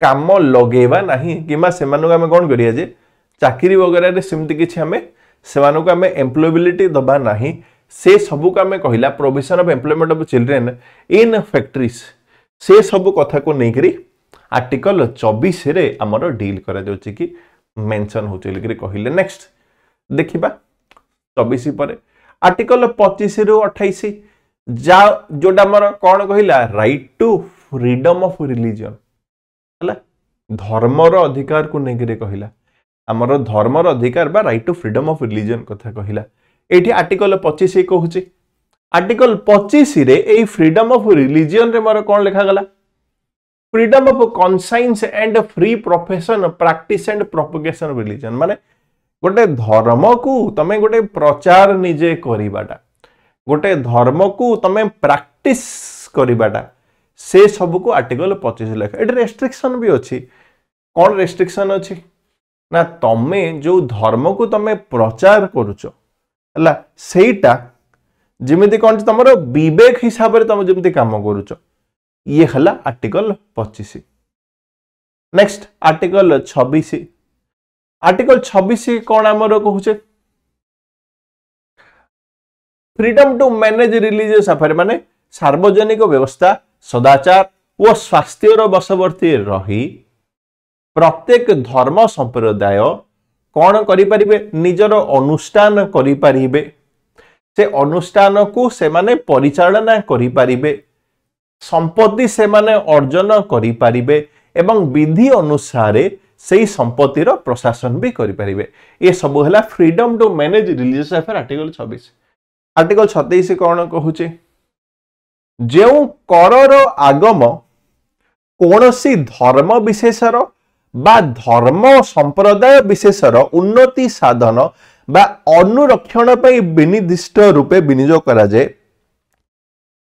काम लगेबा नाही किमा सेमानको आमे कोन करिया जे चाकरी वगैरह रे सिमति किछि आमे सेमानको आमे एम्प्लॉयबिलिटी दबा नाही से सब को आमे कहिला provision of employment of children in factories से सब कथा को नै करी आर्टिकल 24 रे हमर डील करा जाउची कि मेंशन होचे लिकरी कहिले नेक्स्ट देखिबा 24 पर आर्टिकल 25 रो 28 जा जोडा हमर कोन कहिला right to freedom of religion हला धर्म रो अधिकार को नै करी कहिला हमर धर्म रो अधिकार बा right to freedom of religion कथा कहिला एठी आर्टिकल 25 कहूची आर्टिकल 25 रे ए फ्रीडम ऑफ रिलीजन रे मोर कोन लिखा गला freedom of conscience and free profession practice and propagation of religion माने गोटे धर्म को तमे गोटे प्रचार निजे करिबाटा गोटे धर्म को तमे प्रैक्टिस करिबाटा से सब को आर्टिकल 25 लिखा एट रेस्ट्रिक्शन भी अछि कोन रेस्ट्रिक्शन अछि ना तमे जो धर्म को तमे प्रचार करूचो हला सेटा जिमिति कोन तमरो विवेक हिसाब रे तमे जिमिति काम करूचो ये हला आर्टिकल 25 नेक्स्ट आर्टिकल 26 आर्टिकल 26 कोन हमरो कहूचे freedom to manage religious affair माने सार्वजनिक व्यवस्था सदाचार और स्वास्थ्य रो बसवर्ती रही प्रत्येक धर्म संप्रदाय कौन करि परिबे निजर अनुष्ठान करि परिबे से अनुष्ठान को से माने परिचालना करि परिबे संपत्ति से माने अर्जन करि परिबे एवं विधि अनुसार सेही संपत्तिर प्रशासन भी करि परिबे ए सब हला freedom to manage religious affair article 26 article 27 कौन कहूचे जो करर आगम कोनोसी धर्म विशेषर बा धर्म संप्रदाय विशेषर उन्नति साधन बा अनुरक्षण पई विनिर्दिष्ट रूपे विनियोग करा जाय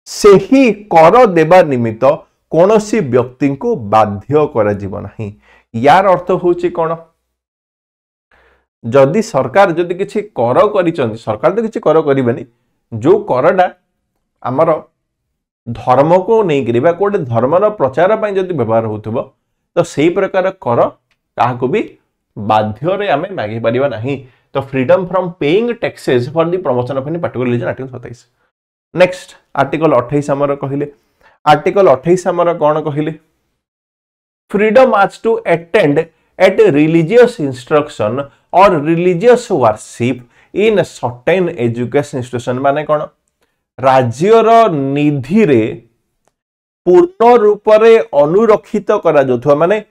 सेही कर देबा निमित्त कोनोसी व्यक्ति को बाध्य करा जीव नाही यार अर्थ होची कोन जदि सरकार जदि किछि कर करिचंती सरकार तो किछि कर करिबेनी जो करडा हमर धर्म को नहीं करिबा कोटे धर्मर प्रचार पई जदि व्यवहार होतबो तो सही प्रकार कर काहाको भी बाध्य रे आमे मागी परिबा नाही तो freedom from paying taxes for the promotion of any particular religion article 27 next article 28 हमर कहिले आर्टिकल 28 हमर कोन कहिले freedom as to attend at religious instruction or religious worship in certain education institution माने कोन राज्यर निधि रे पूर्ण रूप रे अनुरक्षित करा जोथवा माने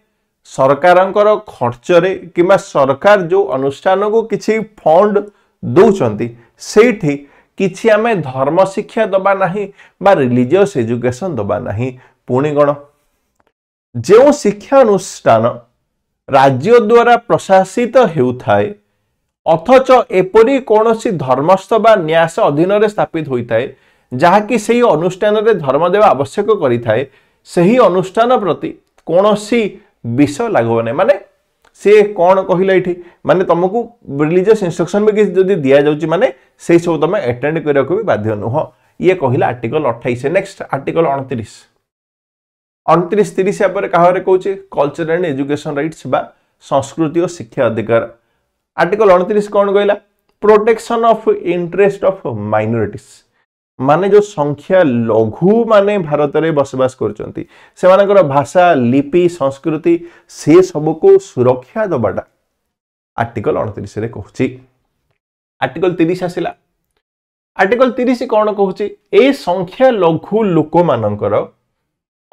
सरकारंकर खर्च रे किमा सरकार जो अनुष्ठान को किछि फंड दउचंती सेठी किछि आमे धर्म शिक्षा दबा नाही बा रिलीजियस एजुकेशन दबा नाही पुणी गण जो शिक्षानुष्ठान राज्य द्वारा प्रशासित हेउथाए अथच एपरी कौनसी धर्मस्थ बा न्यास अधीन रे स्थापित होइथाए जहाँकि सही अनुष्ठान रे धर्म देवा आवश्यक करिथाए सही अनुष्ठान प्रति कौनसी विषय लागो नै माने से कौन कहला इठी माने तुमको रिलीजियस इंस्ट्रक्शन में किसी जदि दिया जाउची माने सेही सब तुम अटेंड करिया को भी बाध्य नुह ये कहला आर्टिकल 28 नेक्स्ट आर्टिकल 29 29 30 पर कहारे कहूची कल्चर एंड एजुकेशन राइट्स बा संस्कृति और शिक्षा अधिकार आर्टिकल 29 कौन कहला protection of interest of minorities माने जो संख्या लघु माने भारत में बसवास करचंती से मानकर भाषा लिपि संस्कृति से सब को सुरक्षा दबाटा आर्टिकल 29 रे कहूची आर्टिकल 30 आसिला आर्टिकल 30 कौन कहूची ए संख्या लघु लोक मानकर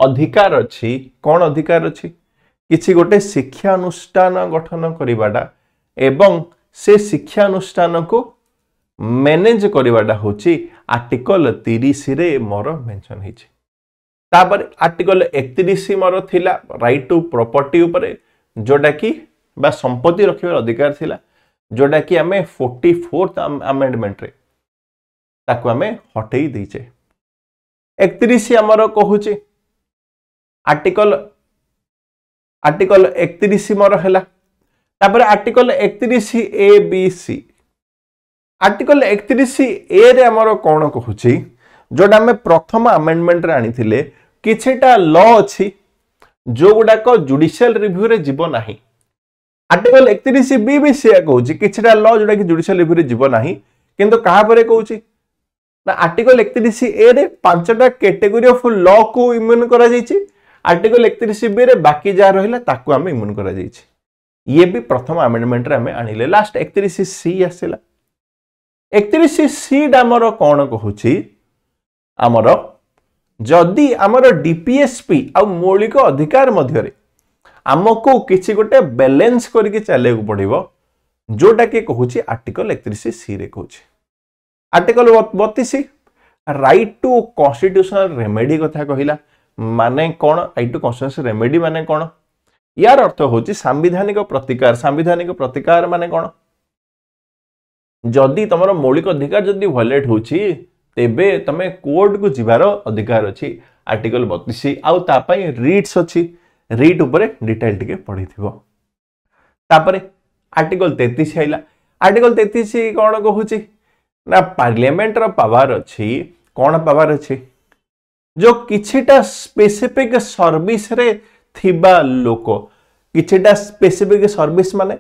अधिकार अछि कौन अधिकार अछि किछि गोटे शिक्षा अनुष्ठान गठन करिबाटा एवं से शिक्षा अनुष्ठान को मैनेज करिवाटा होची आर्टिकल 30 रे मोर मेंशन हिची तापर आर्टिकल 31 मोर थिला राइट टू प्रॉपर्टी ऊपर जोटा की बा संपत्ति रखिबार अधिकार थिला जोटा की हमें 44th अमेंडमेंट रे ताको हमें हटेई दैचे 31 हमर कहूची आर्टिकल 31 मोर हैला तापर article 31 A B C article 31 A रे हमर कोन कहूची जोटा में प्रथम अमेंडमेंट रे आनी थिले किछटा लॉ अछि जो गुडा को जुडिशियल रिव्यू रे जीव नाही आर्टिकल 31 बी भी से कहूची किछटा लॉ जोटा कि जुडिशियल रिव्यू रे जीव नाही किंतु कहा परे कहूची ना आर्टिकल 31 ए रे पांचटा कैटेगरी ऑफ लॉ को इम्यून करा जाईची आर्टिकल 31 बी रे बाकी जा रहिला ताको हम इम्यून करा जाईची ये भी प्रथम अमेंडमेंट रे हमें आनिले लास्ट 31 सी आसिला 31 सी डामर कौन कहूची आमर जदि आमर डीपीएसपी आ मौलिक अधिकार मध्य आमको किसी गोटे बैलेंस करके चले पड़ो जोटा कि कहूची आर्टिकल 31 सी रे कहूची article 32 right to constitutional remedy कथा कहला माने कौन राइट टू कॉन्स्टिट्यूशनल रेमेडी माने कौन यार अर्थ होची सांविधानिक प्रतिकार माने कौन जदि तुम मौलिक अधिकार जदि वायलेट होची तेबे तमे कोर्ट को जिबार अधिकार अछि आर्टिकल 32 आउ तापाई रीट्स अछि रीट ऊपर डिटेल टिके पढिथिबो तापरे आर्टिकल 33 आइला आर्टिकल 33 कोन कहूची ना पार्लियामेंट रो पावर अछि कोन पावर अछि जो किछिटा स्पेसिफिक सर्विस रे थिबा लोक किछिटा स्पेसिफिक सर्विस माने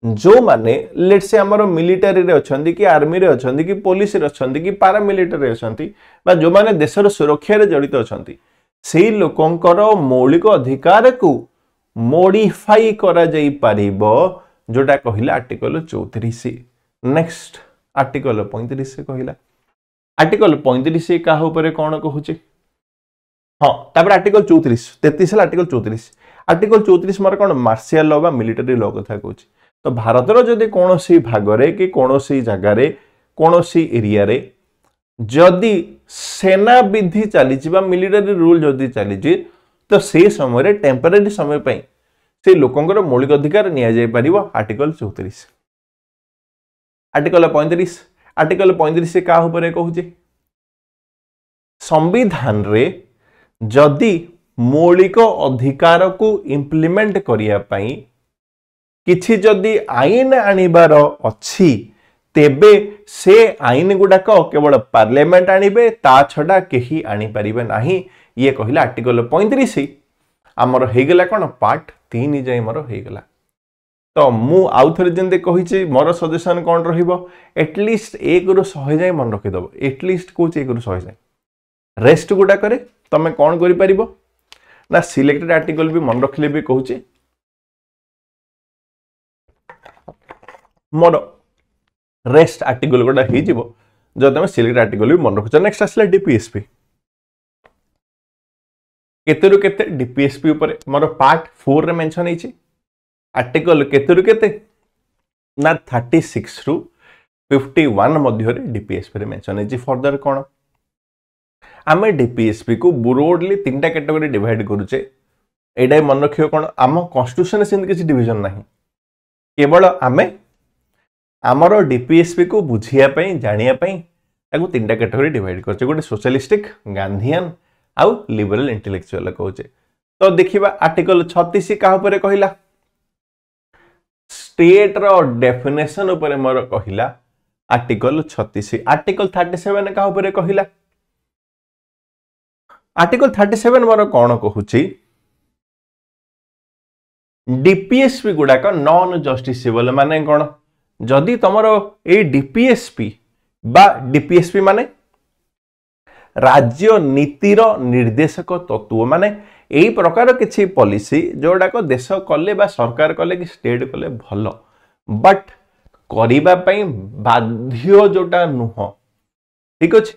जो माने लेट से हमरो मिलिटरी रे अछंती कि आर्मी रे अछंती कि पुलिस रे अछंती कि पारा मिलिटरी रे अछंती बा जो माने देशर सुरक्षा रे जड़ित अछंती सेही लोकंकर मौलिक अधिकार को मॉडिफाई करा जाई परिबो जोटा कहिला आर्टिकल 34 नेक्स्ट आर्टिकल 35 से कहिला आर्टिकल 35 का ऊपर कोन कहूची हां तापर आर्टिकल 34 33 आर्टिकल 34 मार कोन मार्शियल लॉ बा मिलिटरी लॉ कथा कहूची तो भारत रो जदि कोनोसी भागरे कि कोनोसी जगारे कोनोसी एरिया रे जदि सेना विधि चली बा मिलिटरी रूल जदि चली तो से समय रे टेम्परेरी समय पई से लोकंकर मौलिक अधिकार निया जाय परिबो आर्टिकल 34 आर्टिकल 35 से का ऊपर कहूची संविधान रे जदि मौलिक अधिकार को इंप्लीमेंट करिया पई किछि जदि आईन आनिबार अछि तेबे से आईन गुडाक केवल पार्लियामेंट आनिबे ता छडा केही आनी परिबे नाही ये कहिला आर्टिकल 35 हमर हेगला कोन पार्ट 3 जाय मोर हेगला तो मु आउ थरे जेंदे कहिछि मोर सजेशन कोन रहिबो एटलीस्ट 1 रु 100 जाय मन रखि दबो एटलीस्ट कोच 1 रु 100 जाय रेस्ट गुडा करे तमे कोन करि परिबो ना सिलेक्टेड आर्टिकल भी मन रखले भी कहूछि मोर रेस्ट आर्टिकल गोटा हो जो तुम सिलेक्ट आर्टिकल भी मन रखुच नेक्स्ट आसला डीपीएसपी केते रु केते डीपीएसपी ऊपर मोर पार्ट 4 रे मेंशन हेछि आर्टिकल केते रु केते ना 36 रु 51 मध्य रे डीपीएसपी रे मेंशन हेछि फर्दर कोन आमे डीपीएसपी को ब्रॉडली तीनटा कैटेगरी डिवाइड करूचे एटा मन रखियो कोन आम कॉन्स्टिट्यूशन से किसी डिवीजन नहीं केवल आमे आमर डीपीएसपी को बुझिया पई जानिया पई ताको तीनटा कैटेगरी डिवाइड करछे गोटे सोशलिस्टिक गांधीयन आउ लिबरल इंटेलेक्चुअल कहूचे तो देखिबा आर्टिकल 36 का ऊपर कहिला स्टेट रो डेफिनेशन ऊपर मोर कहिला आर्टिकल 36 आर्टिकल 37 का ऊपर कहिला आर्टिकल 37 मोर कोन कहूची डीपीएसपी गुडाक नॉन जस्टिसेबल माने कोन जदि तमरो ए डीपीएसपी बा डीपीएसपी माने राज्य नीतिर निर्देशक तत्व माने एई प्रकार किछि पॉलिसी जोडाक देश कले बा सरकार कले कि स्टेट कले भलो बट करिबा पई बाध्य जोटा नुह ठीक अछि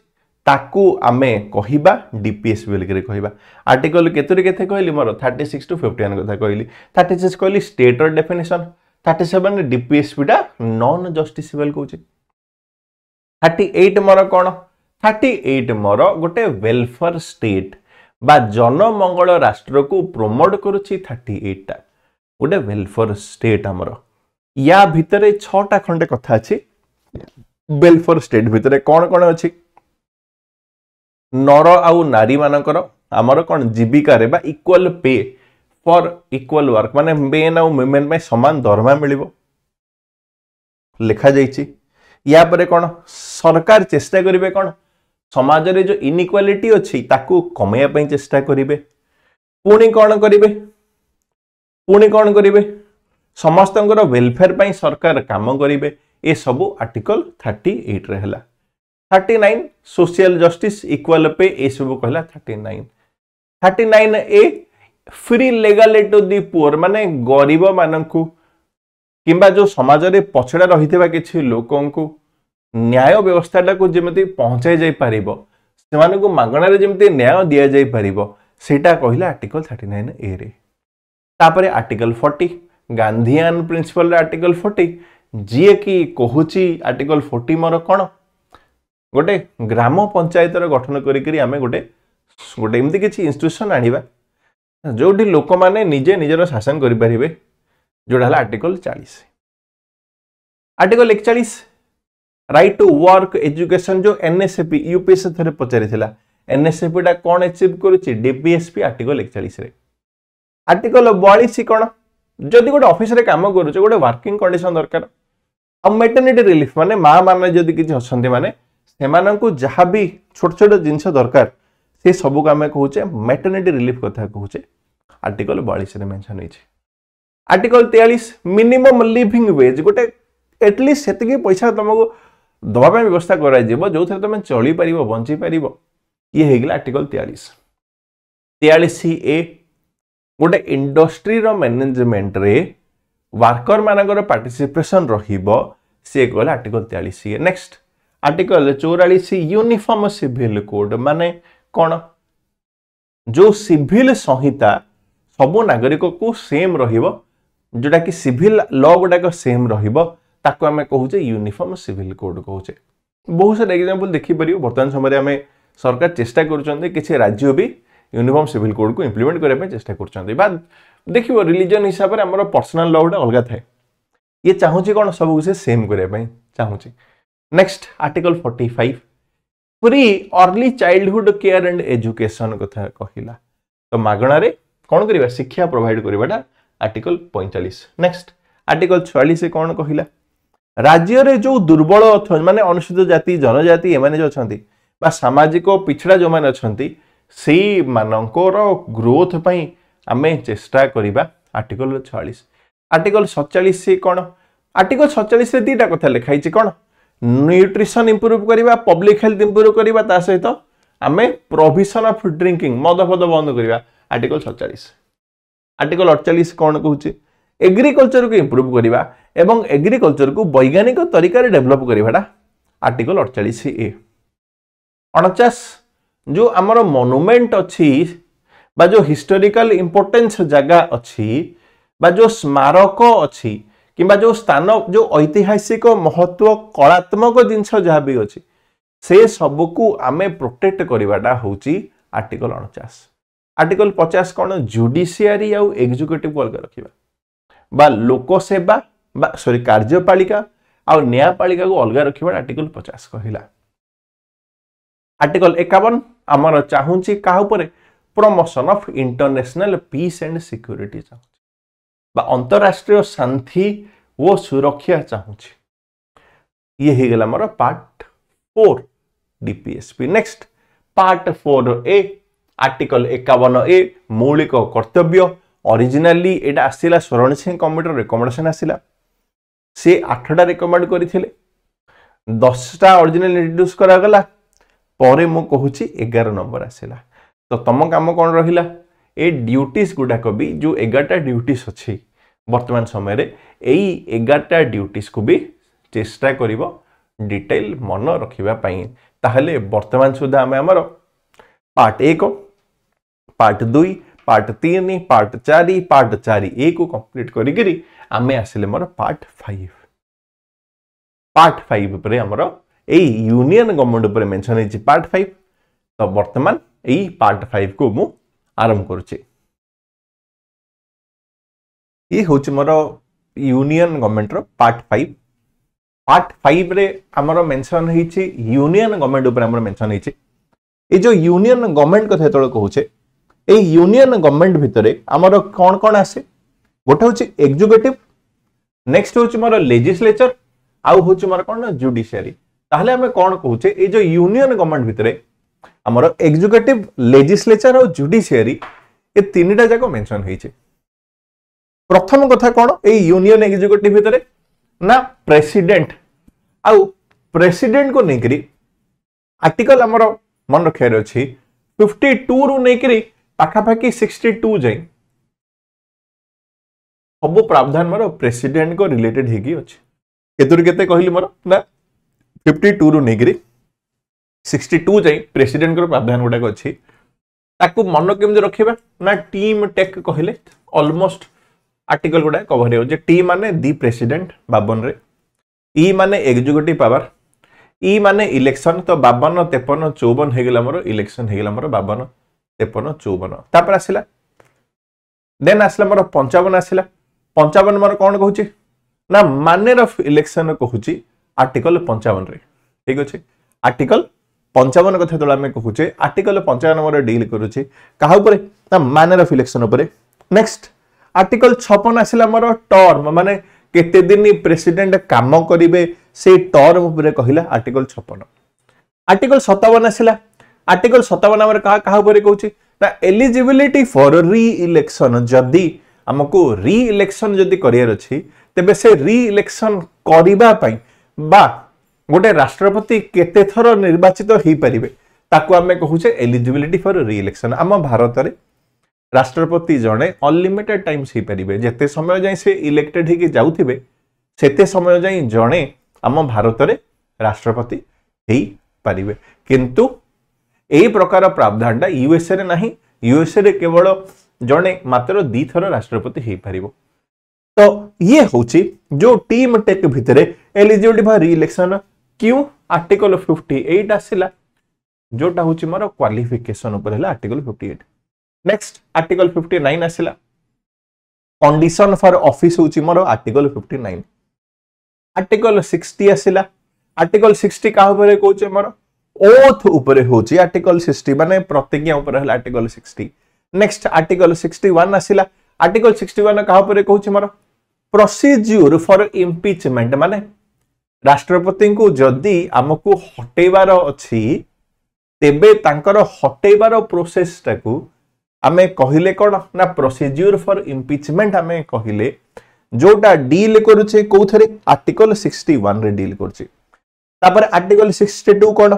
ताकू आमे कहिबा डीपीएसपी बोल के कहिबा आर्टिकल केतरी केथे कहली मोर 36 टू 51 कथा कहली 36 कहली स्टेट र डेफिनेशन 37 डीपीएसपी टा नॉन जस्टिसेबल कहूची 38 मोर कोन 38 मोर गोटे वेलफेयर स्टेट बा जनमंगल राष्ट्र को प्रमोट करूची 38 टा गोटे वेलफेयर स्टेट हमर या भितरे 6 टा खंडे कथा अछि वेलफेयर स्टेट भितरे कोन कोन अछि नर आउ नारी मानकर आमर कोन जीविका रे बा equal pay for equal work माने मेन आउ वुमेन में समान दरमा मिलिबो लिखा जाइछि या परे कोन सरकार चेष्टा करिवे कोन समाज रे जो इनइक्वालिटी अछि ताकू कमेया पई चेष्टा करिवे पुणी कोन करिवे समस्तंकर वेलफेयर पई सरकार काम करिवे ए सब आर्टिकल 38 रे हला 39 सोशल जस्टिस इक्वल पे ए सब कहला 39 ए फ्री लेगालिटी टू दी पुअर माने गरीब मानकू किंबा जो समाज रे पछड़ा रहितबा किछि लोकंकू न्याय व्यवस्था को जेमती पहुंचाई जाई परिबो सेमान को मागणा रे जेमती न्याय दिया जाई परिबो सेटा कहिला आर्टिकल 39 ए रे तापरे आर्टिकल 40 गांधीयन प्रिंसिपल रे आर्टिकल 40 जे की कहूची आर्टिकल 40 मोर कोन गोटे ग्राम पंचायत रो गठन करी करी आमे गोटे एमती किछि इंस्टीट्यूशन आनिबा जोटी लोक माने निजे निजर शासन करि परिबे जोडा हला article 40 article 41 right to work education जो एनएसएपी यूपीएससी थरे पचारिथिला एनएसएपी टा कोन अचीव करूची डीपीएसपी आर्टिकल 41 रे आर्टिकल 42 कोन जदि गोटे ऑफिस रे काम करूचे गोटे वर्किंग कंडीशन दरकार आ मैटरनिटी रिलीफ माने मां माने जदि किछि हसंती माने सेमान को जहाँ भी छोट छोट जिनस दरकार से सब को आम कहूचे मैटरनिटी रिलीफ कथा कहूचे आर्टिकल 42 रे मेंशन होइछे आर्टिकल 43 मिनिमम लिविंग वेज गोटे एटलीस्ट सेतिकी पैसा तुमको दबा पे व्यवस्था कराई जेबो जो थे तुम चली परिबो बंची परिबो ये हे गेला आर्टिकल 43 ए गोटे इंडस्ट्री रो मैनेजमेंट रे वर्कर मानकर पार्टिसिपेशन रहिबो से कहला article 43 A next article 44 uniform civil code माने कोन जो सिविल संहिता सब नागरिक को सेम रहिबो जोटा कि सिविल लॉ गुडा सेम रहिबो ताको हमें कहूचे यूनिफॉर्म सिविल कोड कहूचे बहुत सारे एग्जांपल देखि परियो वर्तमान समय हमें सरकार चेष्टा करूछन्ते किछि राज्य भी यूनिफॉर्म सिविल कोड को इंप्लीमेंट करे पे चेष्टा करूछन्ते बाद देखिबो रिलीजन हिसाब रे हमर पर्सनल लॉ गुडा अलगा थाए ये चाहूची कोन सब कुछ सेम करे पे चाहूची next article 45 free early childhood care and education कथा कहिला तो मागणा रे कोन करिबा शिक्षा प्रोवाइड करिबाटा आर्टिकल 45 नेक्स्ट आर्टिकल 46 से कोन कहिला राज्य रे जो दुर्बल माने अनुसूचित जाति जनजाति एमाने जो अछंती बा सामाजिक पिछड़ा जो माने अछंती सेई मानकर ग्रोथ पई आमे चेष्टा करिबा आर्टिकल 46 आर्टिकल 47 से कोन आर्टिकल 47 रे दीटा कथा लिखाई छि कोन न्यूट्रिशन इंप्रूव करिबा पब्लिक हेल्थ इंप्रूव करिबा ता सहित आमे प्रोविजन ऑफ ड्रिंकिंग मद फद बंद करिबा आर्टिकल 47 आर्टिकल 48 कोन कहूची एग्रीकल्चर को इंप्रूव करिबा एवं एग्रीकल्चर को वैज्ञानिक तरीका रे डेवलप करिबाटा आर्टिकल 48 ए 49 जो हमर मोनुमेंट अछि बा जो हिस्टोरिकल इंपोर्टेंस जगह अछि बा जो स्मारक अछि किंबा जो स्थान जो ऐतिहासिक महत्व कलात्मक जिंस जहाँ भी अछि से सब को आमे प्रोटेक्ट करिबाटा होची आर्टिकल 49 आर्टिकल 50 कौन जुडिशियरी आउ एग्जीक्यूटिव को अलग रखिबा बा लोकसेवा बा सॉरी कार्यपालिका आउ न्यायपालिका को अलग रखिबा आर्टिकल 50 कहिला। आर्टिकल 51 आमर चाहूची का ऊपर promotion of international peace and security चाहूची बा अंतरराष्ट्रीय शांति वो सुरक्षा चाहूची। ये ही गला मोर part 4 DPSP. Next part 4A article 51A मौलिक कर्तव्य। ओरिजिनली एटा आसिला स्वर्ण सिंह कमिटीर रिकमेंडेशन आसिला से 8टा रिकमेंड करथिले 10टा ओरिजिनल इंट्रोड्यूस करा गला परे मु कहूची 11 नंबर आसिला। तो तम काम कोन रहिला ए ड्यूटीज गुडा को भी जो 11टा ड्यूटीज अछि वर्तमान समय रे एई 11टा ड्यूटीज को भी चेष्टा करिवो डिटेल मन रखिबा पई। ताहले वर्तमान सुधा हमें हमर part 1 part 2 part 3 part 4 part 4A को कंप्लीट करी करी आमे आसिले मोर पार्ट 5। पार्ट 5 पर हमर ए यूनियन गवर्नमेंट पर मेंशन है पार्ट 5। तो वर्तमान ए पार्ट 5 को मु आरंभ करूचे। ये होची मोर यूनियन गवर्नमेंट रो पार्ट 5। पार्ट 5 रे हमर मेंशन हिची यूनियन गवर्नमेंट ऊपर हमर मेंशन हिची ए जो यूनियन गवर्नमेंट कथा तळ कहूचे ए यूनियन गवर्नमेंट भितरे हमर कोन कोन आसे गोटे होची एग्जीक्यूटिव नेक्स्ट होची मोर लेजिस्लेचर आउ होची मोर कोन जुडिशियरी। ताहले हमें कोन कहूचे ए जो यूनियन गवर्नमेंट भितरे हमर एग्जीक्यूटिव लेजिस्लेचर और जुडिशियरी ए तीनटा जाको मेंशन हिची। प्रथम कथा कोन ए यूनियन एग्जीक्यूटिव भितरे ना प्रेसिडेंट आउ प्रेसिडेंट को नेकरी आर्टिकल हमर मन रखियार अछि 52 रु नेकरी पाखापाखि 62 जाई सब प्रावधान मोर प्रेसिडेंट को रिलेटेड हेगी अछि। केतुर केते कहली मोर ना 52 रु नेकरी 62 जाई प्रेसिडेंट को प्रावधान गुडा अछि। ताकू मन केम रखिबा ना टीम टेक कहले ऑलमोस्ट आर्टिकल गुडा कवर हो जे टी माने दी प्रेसिडेंट 52 रे ई माने एग्जीक्यूटिव पावर ई माने इलेक्शन तो 52 53 54 हे गेला मोर इलेक्शन हे गेला मोर 52 53 54 तापर आसिला देन आसिला मोर 55 आसिला 55 मोर कोन कहूची ना मैनर ऑफ इलेक्शन कहूची आर्टिकल 55 रे ठीक अछि। आर्टिकल 55 कथा तोला में कहूचे आर्टिकल 55 मोर डील करूची काहा ऊपर ना मैनर ऑफ इलेक्शन ऊपर। नेक्स्ट आर्टिकल 56 आसिला मोर टर्म माने केते दिन प्रेसिडेंट काम करिवे से टर्म ऊपर कहिला आर्टिकल 56। आर्टिकल 57 आसिला आर्टिकल 57 हमर कहा ऊपर कहूची ना एलिजिबिलिटी फॉर री इलेक्शन जदी हमको री इलेक्शन जदी करियर अछि तबे से री इलेक्शन करिबा पई बा गोटे राष्ट्रपति केते थर निर्वाचित होई परिबे ताकू हमें कहूचे एलिजिबिलिटी फॉर री इलेक्शन। आम भारत रे राष्ट्रपति जणे अनलिमिटेड टाइम्स ही परिबे जेते समय जाई से इलेक्टेड ही जाउथिबे सेते समय जाई जणे आम भारत रे राष्ट्रपति ही परिबे। किंतु एई प्रकार प्रावधानटा यूएसए रे नाही यूएसए रे केवल जणे मात्र 2 थर राष्ट्रपति ही परिबो। तो ये होची जो टीम टेक भितरे एलिजिबिलिटी फॉर री इलेक्शन क्यों आर्टिकल 58 आसिला जोटा होची मोर क्वालिफिकेशन ऊपर हला आर्टिकल 58। नेक्स्ट आर्टिकल 59 आसिला कंडीशन फॉर ऑफिस होची मोर आर्टिकल 59। आर्टिकल 60 आसिला आर्टिकल 60 का ऊपर कहूचे मोर ओथ ऊपर होची आर्टिकल 60 माने प्रतिज्ञा ऊपर हला आर्टिकल 60। नेक्स्ट आर्टिकल 61 आसिला आर्टिकल 61 का ऊपर कहूचे मोर प्रोसीजर फॉर इम्पीचमेंट माने राष्ट्रपति को जदी हमकु हटेबार अछि तेबे तांकर हटेबार प्रोसेस टाकू आमे कहिले कोन ना प्रोसीजर फॉर इम्पीचमेंट आमे कहिले जोटा डील करूचे कोथरे आर्टिकल 61 रे डील करचे। तापर आर्टिकल 62 कोन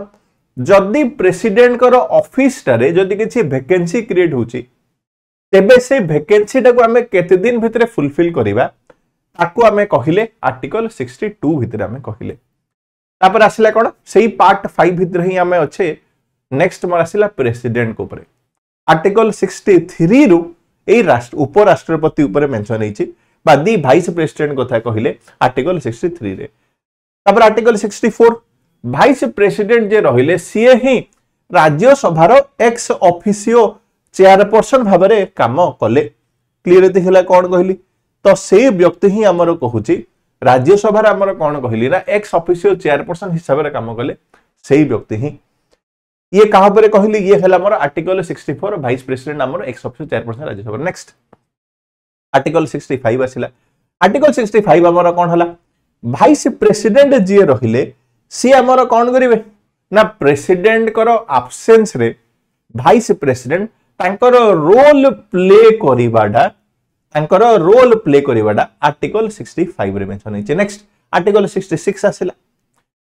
जदी प्रेसिडेंट कर ऑफिस टारे जदी किछि वैकेंसी क्रिएट होची तेबे से वैकेंसी टाकू आमे केते दिन भितरे फुलफिल करिबा ताकू आमे कहिले आर्टिकल 62 भितरे आमे कहिले। तापर आसिला कोन सेही पार्ट 5 भितरे ही आमे अच्छे। नेक्स्ट मोर आसिला प्रेसिडेंट को ऊपर आर्टिकल 63 रु ए राष्ट्र उपराष्ट्रपति ऊपर मेंशन हेछि बा दी वाइस प्रेसिडेंट कथा कहिले आर्टिकल 63 रे। तापर आर्टिकल 64 वाइस प्रेसिडेंट जे रहिले सीए ही राज्य सभार एक्स ऑफिसियो चेयरपर्सन भाव में काम कले क्लियर देखला कौन कहली तो से व्यक्ति ही आमर कहूची राज्यसभा आमर कौन कहली ना एक्स ऑफिशियल चेयरपर्सन हिसाब से काम कले से व्यक्ति ही ये कहा पर कहली ये है आमर आर्टिकल 64 वाइस प्रेसिडेंट आमर ex official chairperson Rajya Sabha next article 65 आसिला आर्टिकल 65 आमर कौन हला वाइस प्रेसिडेंट जी रहिले सी आमर कौन करिवे ना प्रेसिडेंट करो एब्सेंस रे वाइस प्रेसिडेंट तांकर रोल प्ले करिवाडा आर्टिकल 65 रे मेंशन होइचे नेक्स्ट आर्टिकल 66 आसिला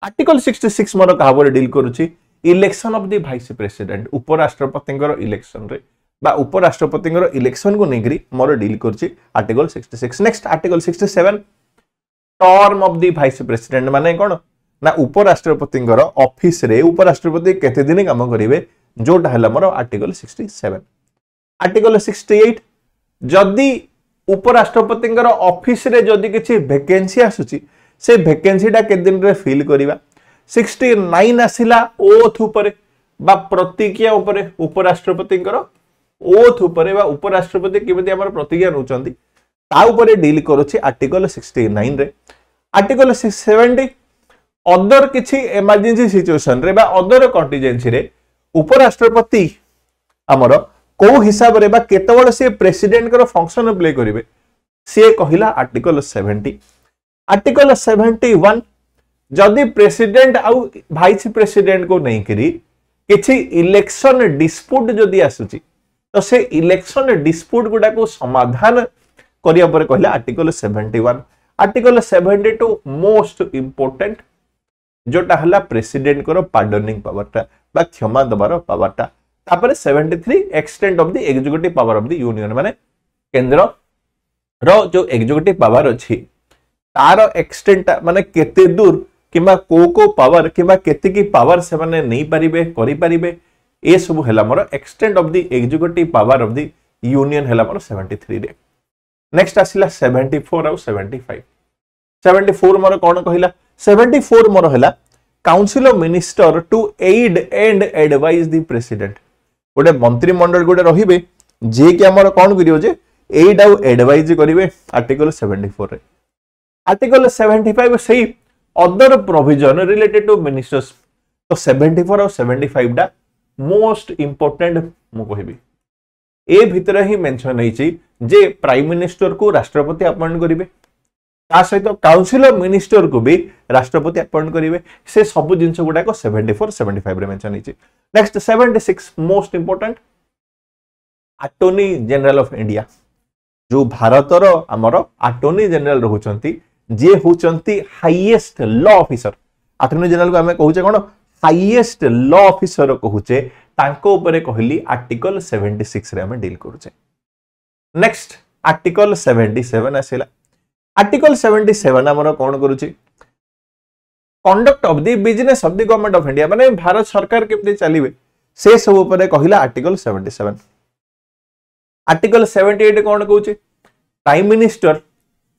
आर्टिकल 66 मोर कहा बोले डील करूची election of the vice president उपराष्ट्रपति इलेक्शन रे बा उपराष्ट्रपति इलेक्शन को नेगरी मोर डील करूची article 66 next article 67 term of the vice president माने कोन ना उपराष्ट्रपति ऑफिस रे उपराष्ट्रपति केते दिन काम करिवे जोटा हला मोर आर्टिकल 67 आर्टिकल 68 जदि उपराष्ट्रपति ऑफिस रे जदि किछि वैकेंसी आसुची से वैकेंसी टा के दिन रे फिल करिवा 69 आसिला ओथ ऊपर बा प्रतिज्ञा ऊपर उपराष्ट्रपति ओथ ऊपर बा उपराष्ट्रपति केमिति हमर प्रतिज्ञा नउचंदी ता ऊपर डील करूची आर्टिकल 69 रे आर्टिकल 70 अदर किछि इमरजेंसी सिचुएशन रे बा अदर कंटीजेंसी रे उपराष्ट्रपति हमर को हिसाब रे बा केतबळ से प्रेसिडेंट कर फंक्शन प्ले करिवे से कहिला आर्टिकल 70 आर्टिकल 71 जदि प्रेसिडेंट आउ वाइस प्रेसिडेंट को नहीं करी किछि इलेक्शन डिस्प्यूट जदि आसुची तो से इलेक्शन डिस्प्यूट गुडा को समाधान करिया पर कहिला आर्टिकल 71 आर्टिकल 72 मोस्ट इंपोर्टेंट जोटा हला प्रेसिडेंट करो पार्डनिंग पावरटा बा क्षमा दबार पावरटा तापर 73 extent of the executive power of the union माने केंद्र रो जो एग्जीक्यूटिव पावर अछि तार एक्सटेंट माने केते दूर किमा को पावर किमा केते की पावर से माने नहीं परिबे करि परिबे ए सब हला मोर extent of the executive power of the union हला मोर 73 रे नेक्स्ट आसिला 74 और 75 74 मोर कोन कहिला 74 मोर हला council of minister to aid and advise the president गोटे मंत्रिमंडल गोटे रहिबे जे कि हमर कोन करियो जे एड आउ एडवाइज करिवे आर्टिकल 74 रे आर्टिकल 75 सही other provision related to ministers तो 74 और 75 डा मोस्ट इंपोर्टेंट मु कहिबी ए भितर ही मेंशन होईची जे प्राइम मिनिस्टर को राष्ट्रपति अपॉइंट करिवे ता सहित काउंसिल ऑफ मिनिस्टर को भी राष्ट्रपति अपॉइंट करिवे से सब जिंस गुडा को 74 75 रे मेंशन होईची next 76 most important attorney general of India जो भारतर हमर अटॉर्नी जनरल रहउचंती जे होचंती highest law officer attorney general को हमें कहूचे कोन हाईएस्ट लॉ ऑफिसर कहूचे तांको ऊपर कहली आर्टिकल 76 रे हमें डील करूचे नेक्स्ट आर्टिकल 77 आसिला आर्टिकल 77 हमर कोन करूची conduct of the business of the government of India माने भारत सरकार केमते चलीबे से सब ऊपर कहला आर्टिकल 77 आर्टिकल 78 कोन कहूची प्राइम मिनिस्टर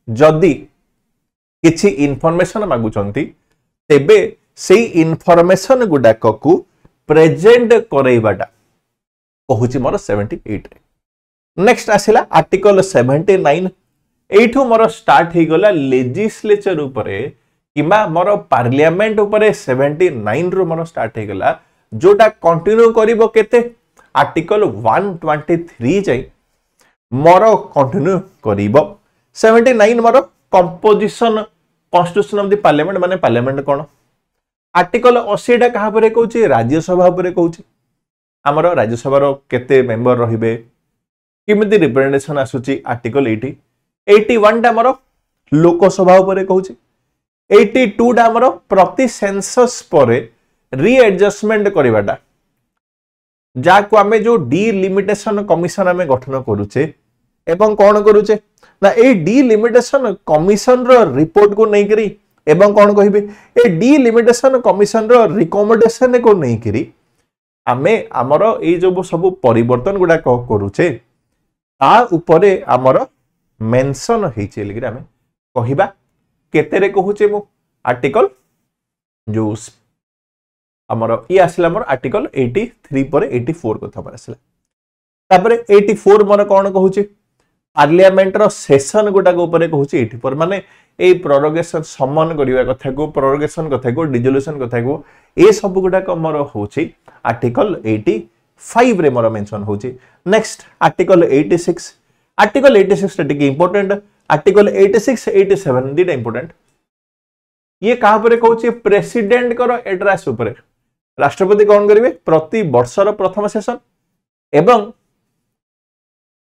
जदी किछि इन्फॉर्मेशन मागुचंती तेबे सेही इन्फॉर्मेशन गुडाक को प्रेजेंट करैबाटा कहूची मोर 78 रे नेक्स्ट आसिला आर्टिकल 79 एठू मोर स्टार्ट ही गला लेजिस्लेचर ऊपरे किमा मोर पार्लियामेंट ऊपरे 79 रो मोर स्टार्ट ही गला जोटा कंटिन्यू करिवो केते आर्टिकल 123 जाई मोर कंटिन्यू करिवो 79 मोर composition constitution of the parliament माने पार्लियामेंट कोन आर्टिकल 80 टा कहा परे कहूची राज्यसभा परे कहूची हमर राज्यसभा रो केते मेंबर रहिबे किमिति रिप्रेजेंटेशन आसुची आर्टिकल 80 81 टा हमर लोकसभा परे कहूची 82 टा हमर प्रति सेंसस परे रीएडजस्टमेंट करिवाटा जाको हमें जो डिलिमिटेशन कमिशन हमें गठन करूचे एवं कोन करूचे ना ए डिलिमिटेशन कमिशन रो रिपोर्ट को नै करी एवं कोन कहिबे ए डिलिमिटेशन कमिशन रो रिकमेंडेशन को नै करी हमें हमर ए जो सब परिवर्तन गुडा करूचे ता ऊपरे हमर मेंशन हेचे लेकिन हमें कहिबा केते रे कहूचे मु आर्टिकल जो हमर ये आसिला हमर आर्टिकल 83 पर 84 कथा पर आसिला तापरे 84 मोर कौन कहूची पार्लियामेंट रो सेशन गुटाक ऊपर कहूची 84 माने ए प्रोरोगेशन समन करिवा कथा को प्रोरोगेशन कथा को डिसोल्यूशन कथा को ए सब गुटाक मोर होची आर्टिकल 85 रे मोर मेंशन होची। नेक्स्ट आर्टिकल 86 टिके इंपोर्टेंट आर्टिकल 86 87 दीटा इंपोर्टेंट ये कहा पर कहूची प्रेसिडेंट करो एड्रेस ऊपर राष्ट्रपति कौन करिवे प्रति वर्षर प्रथम सेशन एवं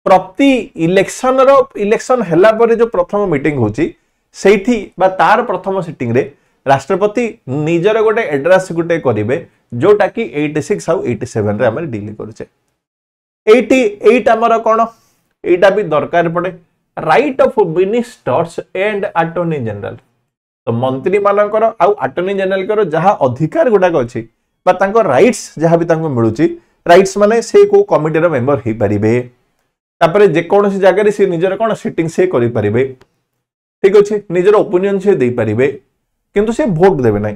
प्रति इलेक्शन हैला पर जो प्रथम मीटिंग होची सेठी बा तार प्रथम सिटिंग रे राष्ट्रपति निजर गोटे एड्रेस गोटे करिवे जोटा कि 86 आउ 87 रे हमर डील करूचे। 88 हमर कोन एटा भी दरकार पड़े right of ministers and attorney general तो मंत्री मानकर आउ अटॉर्नी जनरल कर जहां अधिकार गुडाक अछि बा तांको राइट्स जहां भी तांको मिलुची राइट्स माने से को कमिटी रो मेंबर हे परिबे तापरे जे कोनोसी जगह रे से निजर कोन सिटिंग से करि परिबे ठीक अछि निजर ओपिनियन से दे परिबे किंतु से वोट देबे नै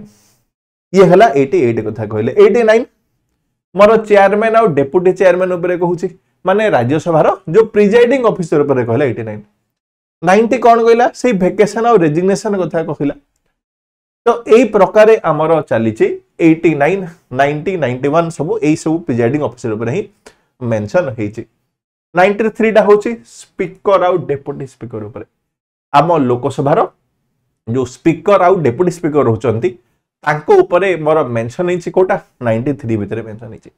ये हला 88 कथा कहले। 89 मोर चेयरमैन और डेप्यूटी चेयरमैन ऊपर कहूची माने राज्यसभा रो जो प्रिजाइडिंग ऑफिसर ऊपर कहला 89। 90 कोन कहला से वेकेशन और रेजिग्नेशन कथा कहला तो एई प्रकार हमर चली छि 89 90 91 सब एई सब प्रिजाइडिंग ऑफिसर ऊपर ही मेंशन हेइ छि। 93 टा होची स्पीकर और डेप्यूटी स्पीकर ऊपर आम लोकसभा रो जो स्पीकर आउ डेप्यूटी स्पीकर होचंती तांको ऊपर मोर मेंशन हेछि कोटा 93 भितरे मेंशन हेछि।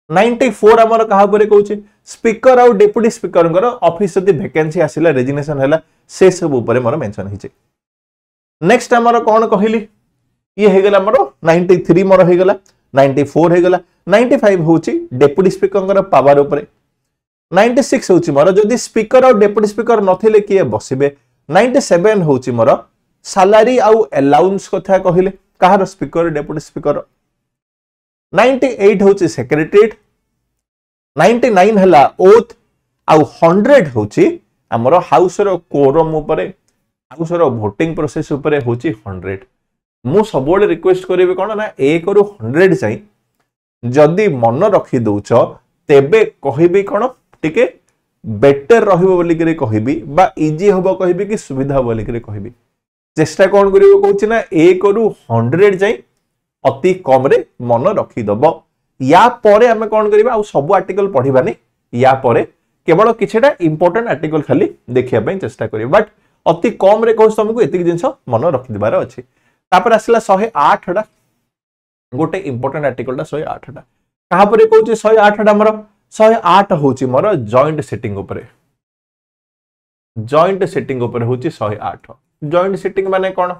94 हमर कहा ऊपर कहूची स्पीकर आउ डेप्यूटी स्पीकर कर ऑफिस यदि वैकेंसी आसिला रेजिग्नेशन हैला से सब ऊपर मोर मेंशन हेछि। नेक्स्ट हमर कोन कहिली ये हे गेला मोर 93 मोर हे गेला 94 हे गेला 95 होची डेप्यूटी स्पीकर कर पावर ऊपर 96 होची मोर जदि स्पीकर और डेप्यूटी स्पीकर नथिले किए बसिबे 97 होची मोर सैलरी आउ अलाउंस कथा कहिले कहार स्पीकर डेप्यूटी स्पीकर 98 होची सेक्रेटरीट 99 हला ओथ आउ 100 होची हमर हाउस रो कोरम ऊपर हाउस रो वोटिंग प्रोसेस ऊपर होची 100 मु सबोले रिक्वेस्ट करिवे कोन ना 1 रो 100 चाहि जदी मन रखी दउछ तेबे कहिबी कोन टिके बेटर रहिबो बोली करे कहिबी बा इजी होबो कहिबी कि सुविधा बोली करे कहिबी चेष्टा कोन करिवो कहूची ना 1 रो 100 चाहि अति कम रे मन रखी दबो या परे हमें कोन करिबा आ सब आर्टिकल पढिबानी या परे केवल किछटा इंपोर्टेंट आर्टिकल खाली देखिया पय चेष्टा करियो बट अति कम रे कहू तुमको एतिक जिंस मन रखि दिबार अछि। तापर आसिला 108 टा गोटे इंपोर्टेंट आर्टिकल टा 108 टा कहा परे कहूची 108 टा हमर 108 होची मोर जॉइंट सेटिंग ऊपर होची 108 जॉइंट सेटिंग माने कोन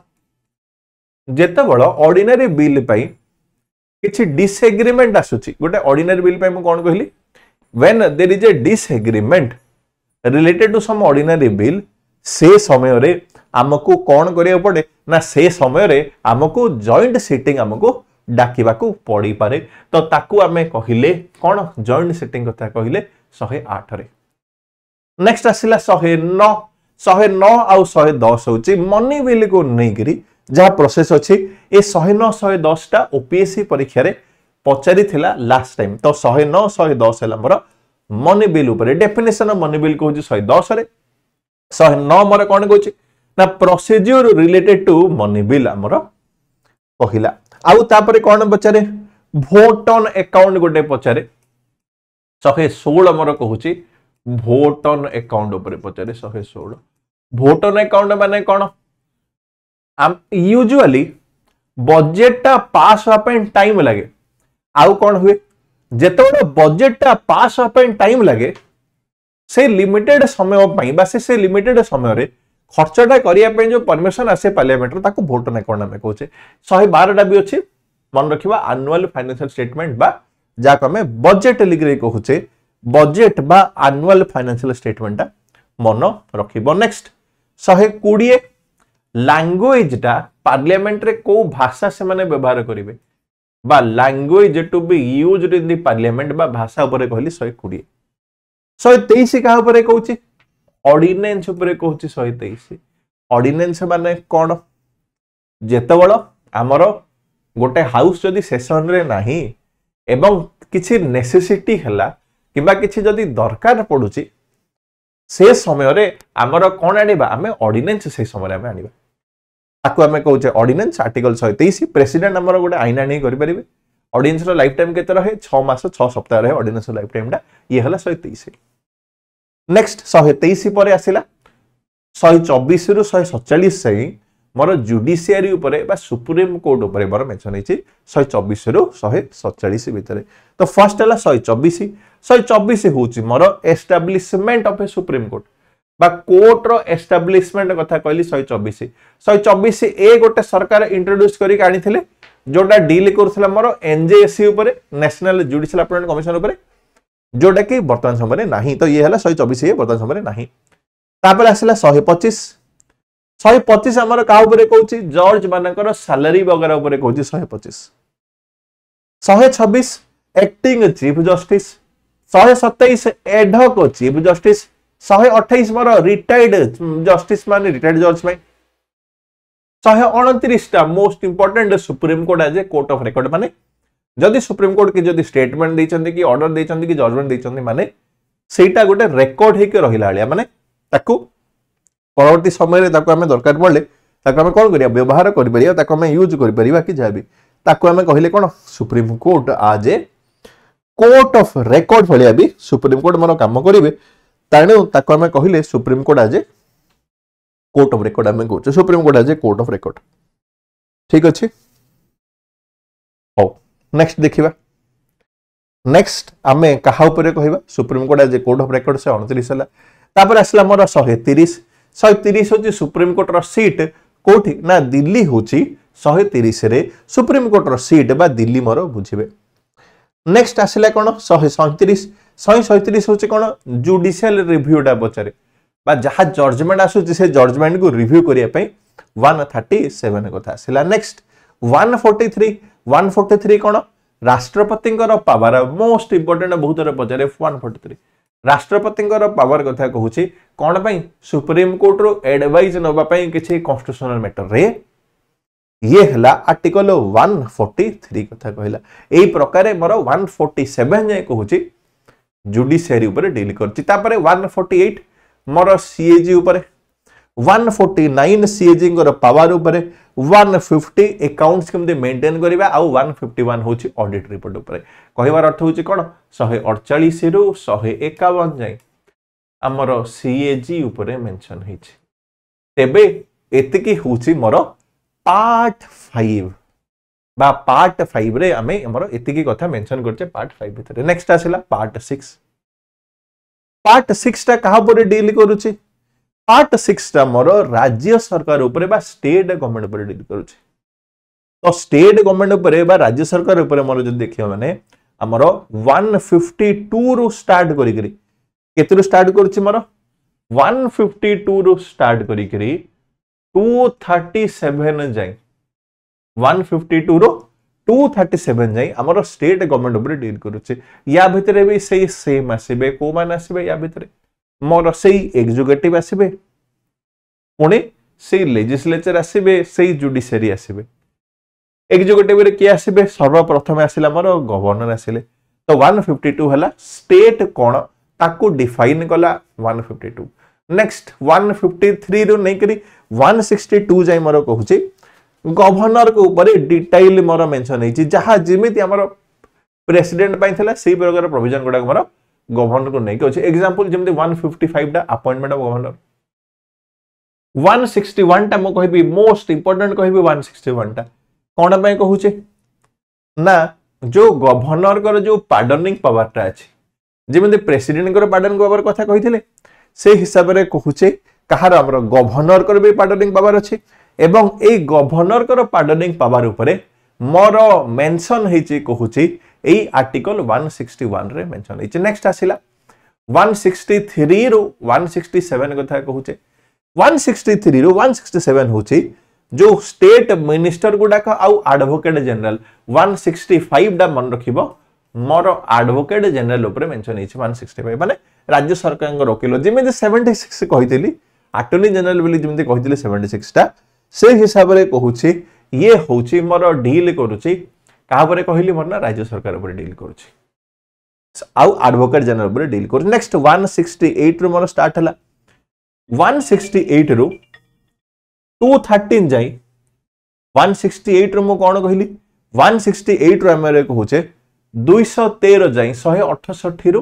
जेते बड़ ऑर्डिनरी बिल पई किछि डिसएग्रीमेंट आसुची गोटे ऑर्डिनरी बिल पई म कोन कहली when there is a disagreement related to some ordinary bill से समय रे हमको कोन करिया पड़े ना से समय रे हमको जॉइंट सेटिंग हमको डाकिबा को पड़ी पारे तो ताकू हमें कहिले कोन जॉइंट सेटिंग कथा कहिले 108 रे। नेक्स्ट आसिला 109 आउ 110 होची मनी बिल को नै गिरी जहा प्रोसेस अछि ए 109 110 टा ओपीएससी परीक्षा रे पचारि थिला लास्ट टाइम तो 109 110 हला मोर मनी बिल ऊपर डेफिनेशन ऑफ मनी बिल कहूची 110 रे 109 मोर कोन कहूची ना procedure related to money bill हमर कहिला आउ तापरे कोन पचारे वोट ऑन अकाउंट गोटे पचारे 116 मोर कहूची वोट ऑन अकाउंट ऊपर पचारे 116 वोट ऑन अकाउंट माने कोन यूजुअली बजेट टा पास होआ पे टाइम लगे आउ कोन हुए जेतोड़ बजेट टा पास होआ पे टाइम लगे से लिमिटेड समय पई बा से लिमिटेड समय रे खर्चटा करिया पे जो परमिशन आसे पार्लियामेंट रो ताको वोट ऑन अकाउंट में कहूचे 112 टा भी अछि मन रखिबा एनुअल फाइनेंशियल स्टेटमेंट बा जाको हमें बजेट लिख रे कहूचे बजेट बा एनुअल फाइनेंशियल स्टेटमेंट टा मन रखिबो। नेक्स्ट 120 लैंग्वेज टा पार्लियामेंट रे को भाषा से माने व्यवहार करिवे बा language to be used in the parliament बा भाषा ऊपर कहली 120 123 का ऊपर कहूची ऑर्डिनेंस ऊपर कहूची 123 ऑर्डिनेंस माने कोन जेतेबेल हमर गोटे हाउस जदी सेशन रे नाही एवं किछि नेसेसिटी हला किबा किछि जदि दरकार पडुची से समय रे हमर कोन आनिबा आमे ऑर्डिनेंस से समय रे आमे आनिबा ताकू आमे कहूचे ऑर्डिनेंस आर्टिकल 123 प्रेसिडेंट हमर गोटे आईन आनी करि परिबे ऑर्डिनेंस रो लाइफ टाइम केते रहे 6 मास 6 सप्ताह रहे ऑर्डिनेंस रो लाइफ टाइम टा ये हला 123 नेक्स्ट 123 पर आसिला 124 रु 147 सही मोर जुडिशियरी ऊपर बा सुप्रीम कोर्ट ऊपर मोर मेंशन हिची 124 रु 147 भितरे तो फर्स्ट हला 124 होची मोर establishment of a supreme court बा कोर्ट रो एस्टैब्लिशमेंट कथा कहली 124 ए गोटे सरकार इंट्रोड्यूस करी आनी थिले जोटा डील करथला मोर एनजेएससी ऊपर नेशनल जुडिशियल अपॉइंटमेंट कमिशन ऊपर जोटा कि वर्तमान समय नहीं तो ये हला 124 ए वर्तमान समय नहीं तापर आसिला 125 हमर का ऊपर कहूची जज मानकर सैलरी वगैरह ऊपर कहूची 126 acting chief justice 127 ad hoc chief justice 128 मोर रिटायर्ड जस्टिस माने रिटायर्ड जज में 129 टा most important supreme court as a court of record माने जदि सुप्रीम कोर्ट की जदि स्टेटमेंट दैचंदी कि ऑर्डर दैचंदी कि जजमेंट दैचंदी माने सेटा गोटे रेकॉर्ड हे के रहिला आलिया माने ताकू परवर्ती समय रे ताकू हमें दरकार पड़ले ताकू हमें कोन करिया व्यवहार करि परिया ताकू हमें यूज करि परिया कि जाबी ताकू हमें कहिले कोन सुप्रीम कोर्ट आज ए कोर्ट ऑफ रिकॉर्ड भलिया भी सुप्रीम कोर्ट मोर काम करिवे ताणु ताकू हमें कहिले सुप्रीम कोर्ट आज कोर्ट ऑफ रिकॉर्ड हमें कहूचे सुप्रीम कोर्ट आज कोर्ट ऑफ रिकॉर्ड ठीक अछि हो नेक्स्ट देखिबा नेक्स्ट हमें कहा ऊपर कहबा सुप्रीम कोर्ट आज कोर्ट ऑफ रिकॉर्ड से 29 हला तापर आसला मोर 130 होची सुप्रीम कोर्ट रो सीट कोठी ना दिल्ली होची 130 रे सुप्रीम कोर्ट रो सीट बा दिल्ली मोर बुझिबे नेक्स्ट आसला कोन 137 होची कोन जुडिशियल रिव्यू टा पचारे बा जहा जजमेंट आसु से जजमेंट को रिव्यू करिया पई 137 कथा आसला नेक्स्ट 143 कोन राष्ट्रपति पावर मोस्ट इंपोर्टेंट बहुत पचारे 143 राष्ट्रपति पावर कथा कहूची कोन पई सुप्रीम कोर्ट रो एडवाइस नबा पई किछि कॉन्स्टिट्यूशनल मैटर रे ये हला आर्टिकल 143 कथा कहला एई प्रकारे मोर 147 जे कहूची जुडिशियरी ऊपर डील करछि तापरे 148 मोर सीएजी ऊपर 149 सीएजी को पावर ऊपर 150 अकाउंट्स केमते मेंटेन करबा आ 151 होची ऑडिट रिपोर्ट ऊपर कहबार अर्थ होची कोन 148 रु 151 जाय हमर सीएजी ऊपर मेंशन हिची तेबे एतिकी होची मोर पार्ट 5 बा पार्ट 5 रे हमें हमर एतिकी कथा मेंशन करचे पार्ट 5 भितर नेक्स्ट आसिला पार्ट 6 ता कहा पर डील करूची पार्ट 6 ता मोर राज्य सरकार ऊपर बा स्टेट गवर्नमेंट ऊपर डील करूची तो स्टेट गवर्नमेंट ऊपर बा राज्य सरकार ऊपर मोर जदी देखियो माने हमर 152 रु स्टार्ट करी करी केतरु स्टार्ट करूची मोर 152 रु स्टार्ट करी करी 237 जाय 152 रु 237 जाय हमर स्टेट गवर्नमेंट ऊपर डील करूची या भितरे भी सही सेम आसीबे को मान आसीबे या भितरे मोर सही एग्जीक्यूटिव आसीबे पुणे सही लेजिस्लेचर आसीबे सही जुडिशियरी आसीबे एग्जीक्यूटिव रे के आसीबे सर्वप्रथम आसिला मोर गवर्नर आसिले तो 152 हला स्टेट कोन ताकू डिफाइन कला 152 नेक्स्ट 153 रु नै करी 162 जाय मोर कहूची गवर्नर को ऊपर डिटेल मोर मेंशन हेची जहा जिमिति हमर प्रेसिडेंट पाई थला सेही प्रकार प्रोविजन गुडा मोर गवर्नर को नै कहूची एग्जांपल जेमते 155 टा अपॉइंटमेंट ऑफ गवर्नर 161 टा मो कहबी मोस्ट इंपोर्टेंट कहबी 161 टा कोन पाई कहूची ना जो गवर्नर कर जो पार्डनिंग पावर टा अछि जेमते प्रेसिडेंट कर पार्डन पावर कथा कहिथिले से हिसाब रे कहूचे कहार हमर गवर्नर कर भी पार्डनिंग पावर अछि एवं ए गवर्नर कर पार्डनिंग पावर ऊपर मोर मेंशन हेची कहूची ए आर्टिकल 161 रे मेंशन हेची नेक्स्ट आसिला 163 रु 167 कथा कहूचे 163 रु 167 होची जो स्टेट मिनिस्टर गुडा का आउ एडवोकेट जनरल 165 डा मन रखिबो मोर एडवोकेट जनरल ऊपर मेंशन हेची 165 माने राज्य सरकार को वकील जेमे 76 कहितली अटॉर्नी जनरल बोली जेमे कहितली 76 टा से हिसाब रे कहूची ये होची मोर डील करूची कहा परे कहली मोर ना राज्य सरकार ऊपर डील करूची आउ एडवोकेट जनरल ऊपर डील कर। नेक्स्ट 168 रो मोर स्टार्ट हला 168 रो 213 जाई 168 रो मो कोन कहली 168 रो हमरे कहूचे 213 जाई 168 रो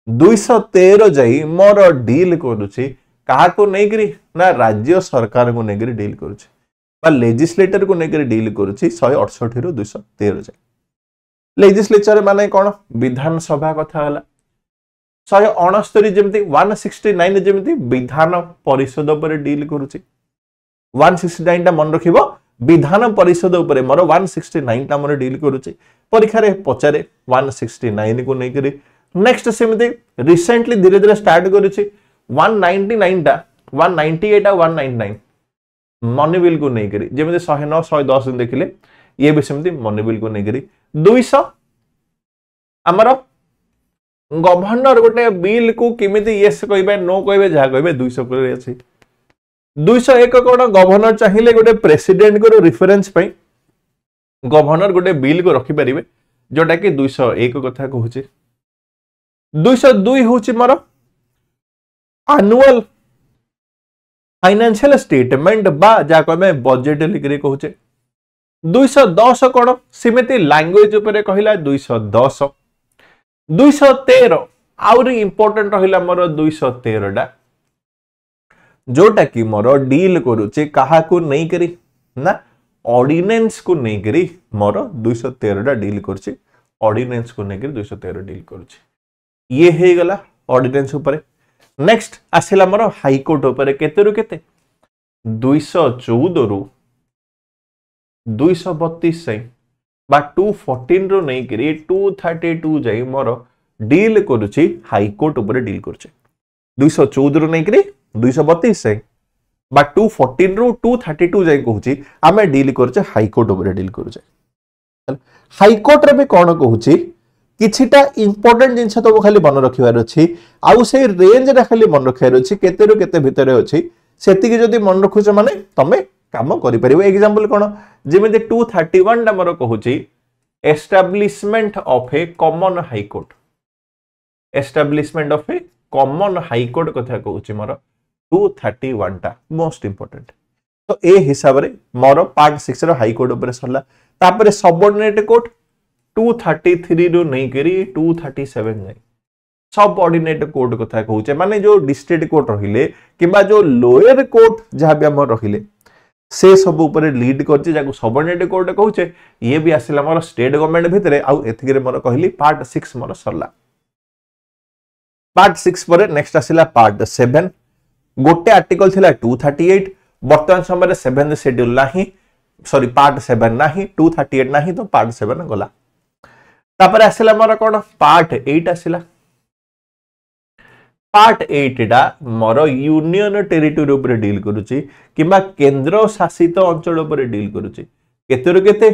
213 जाई मोर डील करूची कहा को नहीं करी ना राज्य सरकार को नहीं करी डील करूची बा लेजिस्लेटर को नहीं करी डील करूची 168 रो 213 जाई। लेजिस्लेचर माने कोन विधानसभा कथा हला 169 जेमती 169 जेमती विधान परिषद ऊपर डील करूची 169 टा मन रखिबो विधान परिषद ऊपर मोर 169 टा मन डील करूची परीक्षा रे पचारे 169 को नहीं करी। नेक्स्ट सेमती रिसेंटली धीरे धीरे स्टार्ट करूची 199 टा 198 टा 199 मनी बिल को नहीं करी जेमती 109 110 देखिले ये भी सेमती मनी बिल को नहीं करी 200 हमर गवर्नर गोटे बिल को किमिति यस कहबे नो कहबे जा कहबे 200 करे अछि 201 कोन गवर्नर चाहिए गोटे प्रेसिडेंट को रेफरेंस पे गवर्नर गोटे बिल को रखि परिबे जोटा कि 201 कथा कहूचे 202 होची मोर एनुअल फाइनेंशियल स्टेटमेंट बा जा कहबे बजट लिखरे कहूचे 210 कोन सिमिति लैंग्वेज ऊपर कहिला 210 213 आउरी इंपोर्टेंट रहिला मोर 213 डा जोटा कि मोर डील करूचे कहा को नहीं करी ना ऑर्डिनेंस को नहीं करी मोर 213 डा डील करूचे ऑर्डिनेंस को नहीं करी 213 डील करूचे ये हे गला ऑर्डिनेंस ऊपर। नेक्स्ट आसिला मोर हाई कोर्ट ऊपर केते रु केते 214 रु 232 से बा 214 रो नहीं करी 232 जाई मोर डील करूची हाई कोर्ट ऊपर डील करूचे 214 रो नहीं करी 232 से बा 214 रो 232 जाई कहूची आमे डील करचे हाई कोर्ट ऊपर डील करचे। हाई कोर्ट रे भी कोन कहूची किछिटा इंपोर्टेंट जिंस तो खाली मन रखिवार अछि आउ से रेंज रे खाली मन रखिवार अछि केते रु केते भितरे अछि सेति के जदी मन रखुछ माने तमे काम करि परिबो। एग्जांपल कोन जेमे 231 टा मोर कहूची establishment of a common high court establishment of a common high court कथा कहूची मोर 231 टा मोस्ट इंपोर्टेंट। तो ए हिसाब रे मोर पार्ट 6 रो हाई कोर्ट ऊपर सरला तापरे सबऑर्डिनेट कोर्ट 233 रो नहीं करी 237 जाय सबऑर्डिनेट कोर्ट कथा कहूचे माने जो डिस्ट्रिक्ट कोर्ट रहिले किबा जो लोअर कोर्ट जहां भी हम रहिले से सब ऊपर लीड करचे जाको सबऑर्डिनेट कोर्ट कहूचे ये भी आसिला मोर स्टेट गवर्नमेंट भितरे आउ एथिके मोर कहली पार्ट 6 मोर सरला। पार्ट 6 पर नेक्स्ट आसिला पार्ट 7 गोटे आर्टिकल थिला 238 वर्तमान समय 7 शेड्यूल नाही सॉरी पार्ट 7 नाही 238 नाही तो पार्ट 7 गला तापर आसिला मोर कोन पार्ट 8 आसिला पार्ट 8 डा मोर यूनियन टेरिटरी ऊपर डील करूची किबा केंद्र शासित अंचल ऊपर डील करूची केते रु केते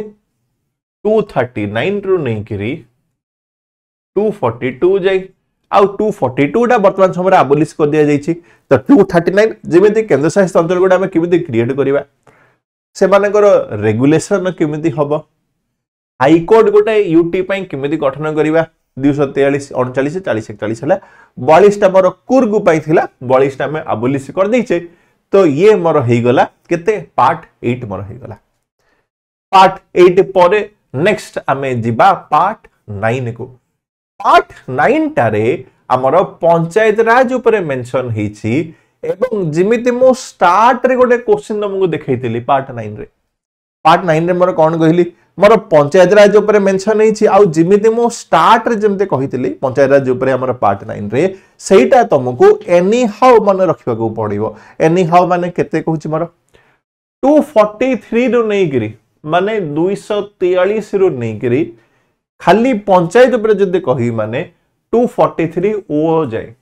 239 रु नहीं करी 242 जाई आउ 242 टा वर्तमान समय अबोलिश कर दिया जाईची तो 239 जेमेति केंद्र शासित अंचल गोडा हम केमिति क्रिएट करिवा से मानकर रेगुलेशन केमिति हबो हाई कोर्ट गोटे यूटी पई केमिति गठन करिवा 243 39 40 41 हला 42 टा मोर कुर्ग पई थिला 42 टा में अबोलिश कर दैचे तो ये मोर हेई गला केते पार्ट 8 मोर हेई गला। पार्ट 8 परे नेक्स्ट आमे जिबा पार्ट 9 को पार्ट 9 टारे हमर पंचायत राज ऊपर मेंशन हेछि एवं जिमिति मो स्टार्ट रे गोटे क्वेश्चन तुमको देखैतिली पार्ट 9 रे रे मोर कोन कहली मोर पंचायत राज ऊपर मेंशन हेछि आउ जिमिति मो स्टार्ट रे जेमते कहितिली पंचायत राज ऊपर हमर पार्ट 9 रे सेटा तुमको एनी हाउ मन रखिबा को पड़िबो एनी हाउ माने केते कहूछि मोर 243 रो नहीं गिरी माने 243 रो नहीं गिरी खाली पंचायत ऊपर जदि कहि माने 243 ओ जाय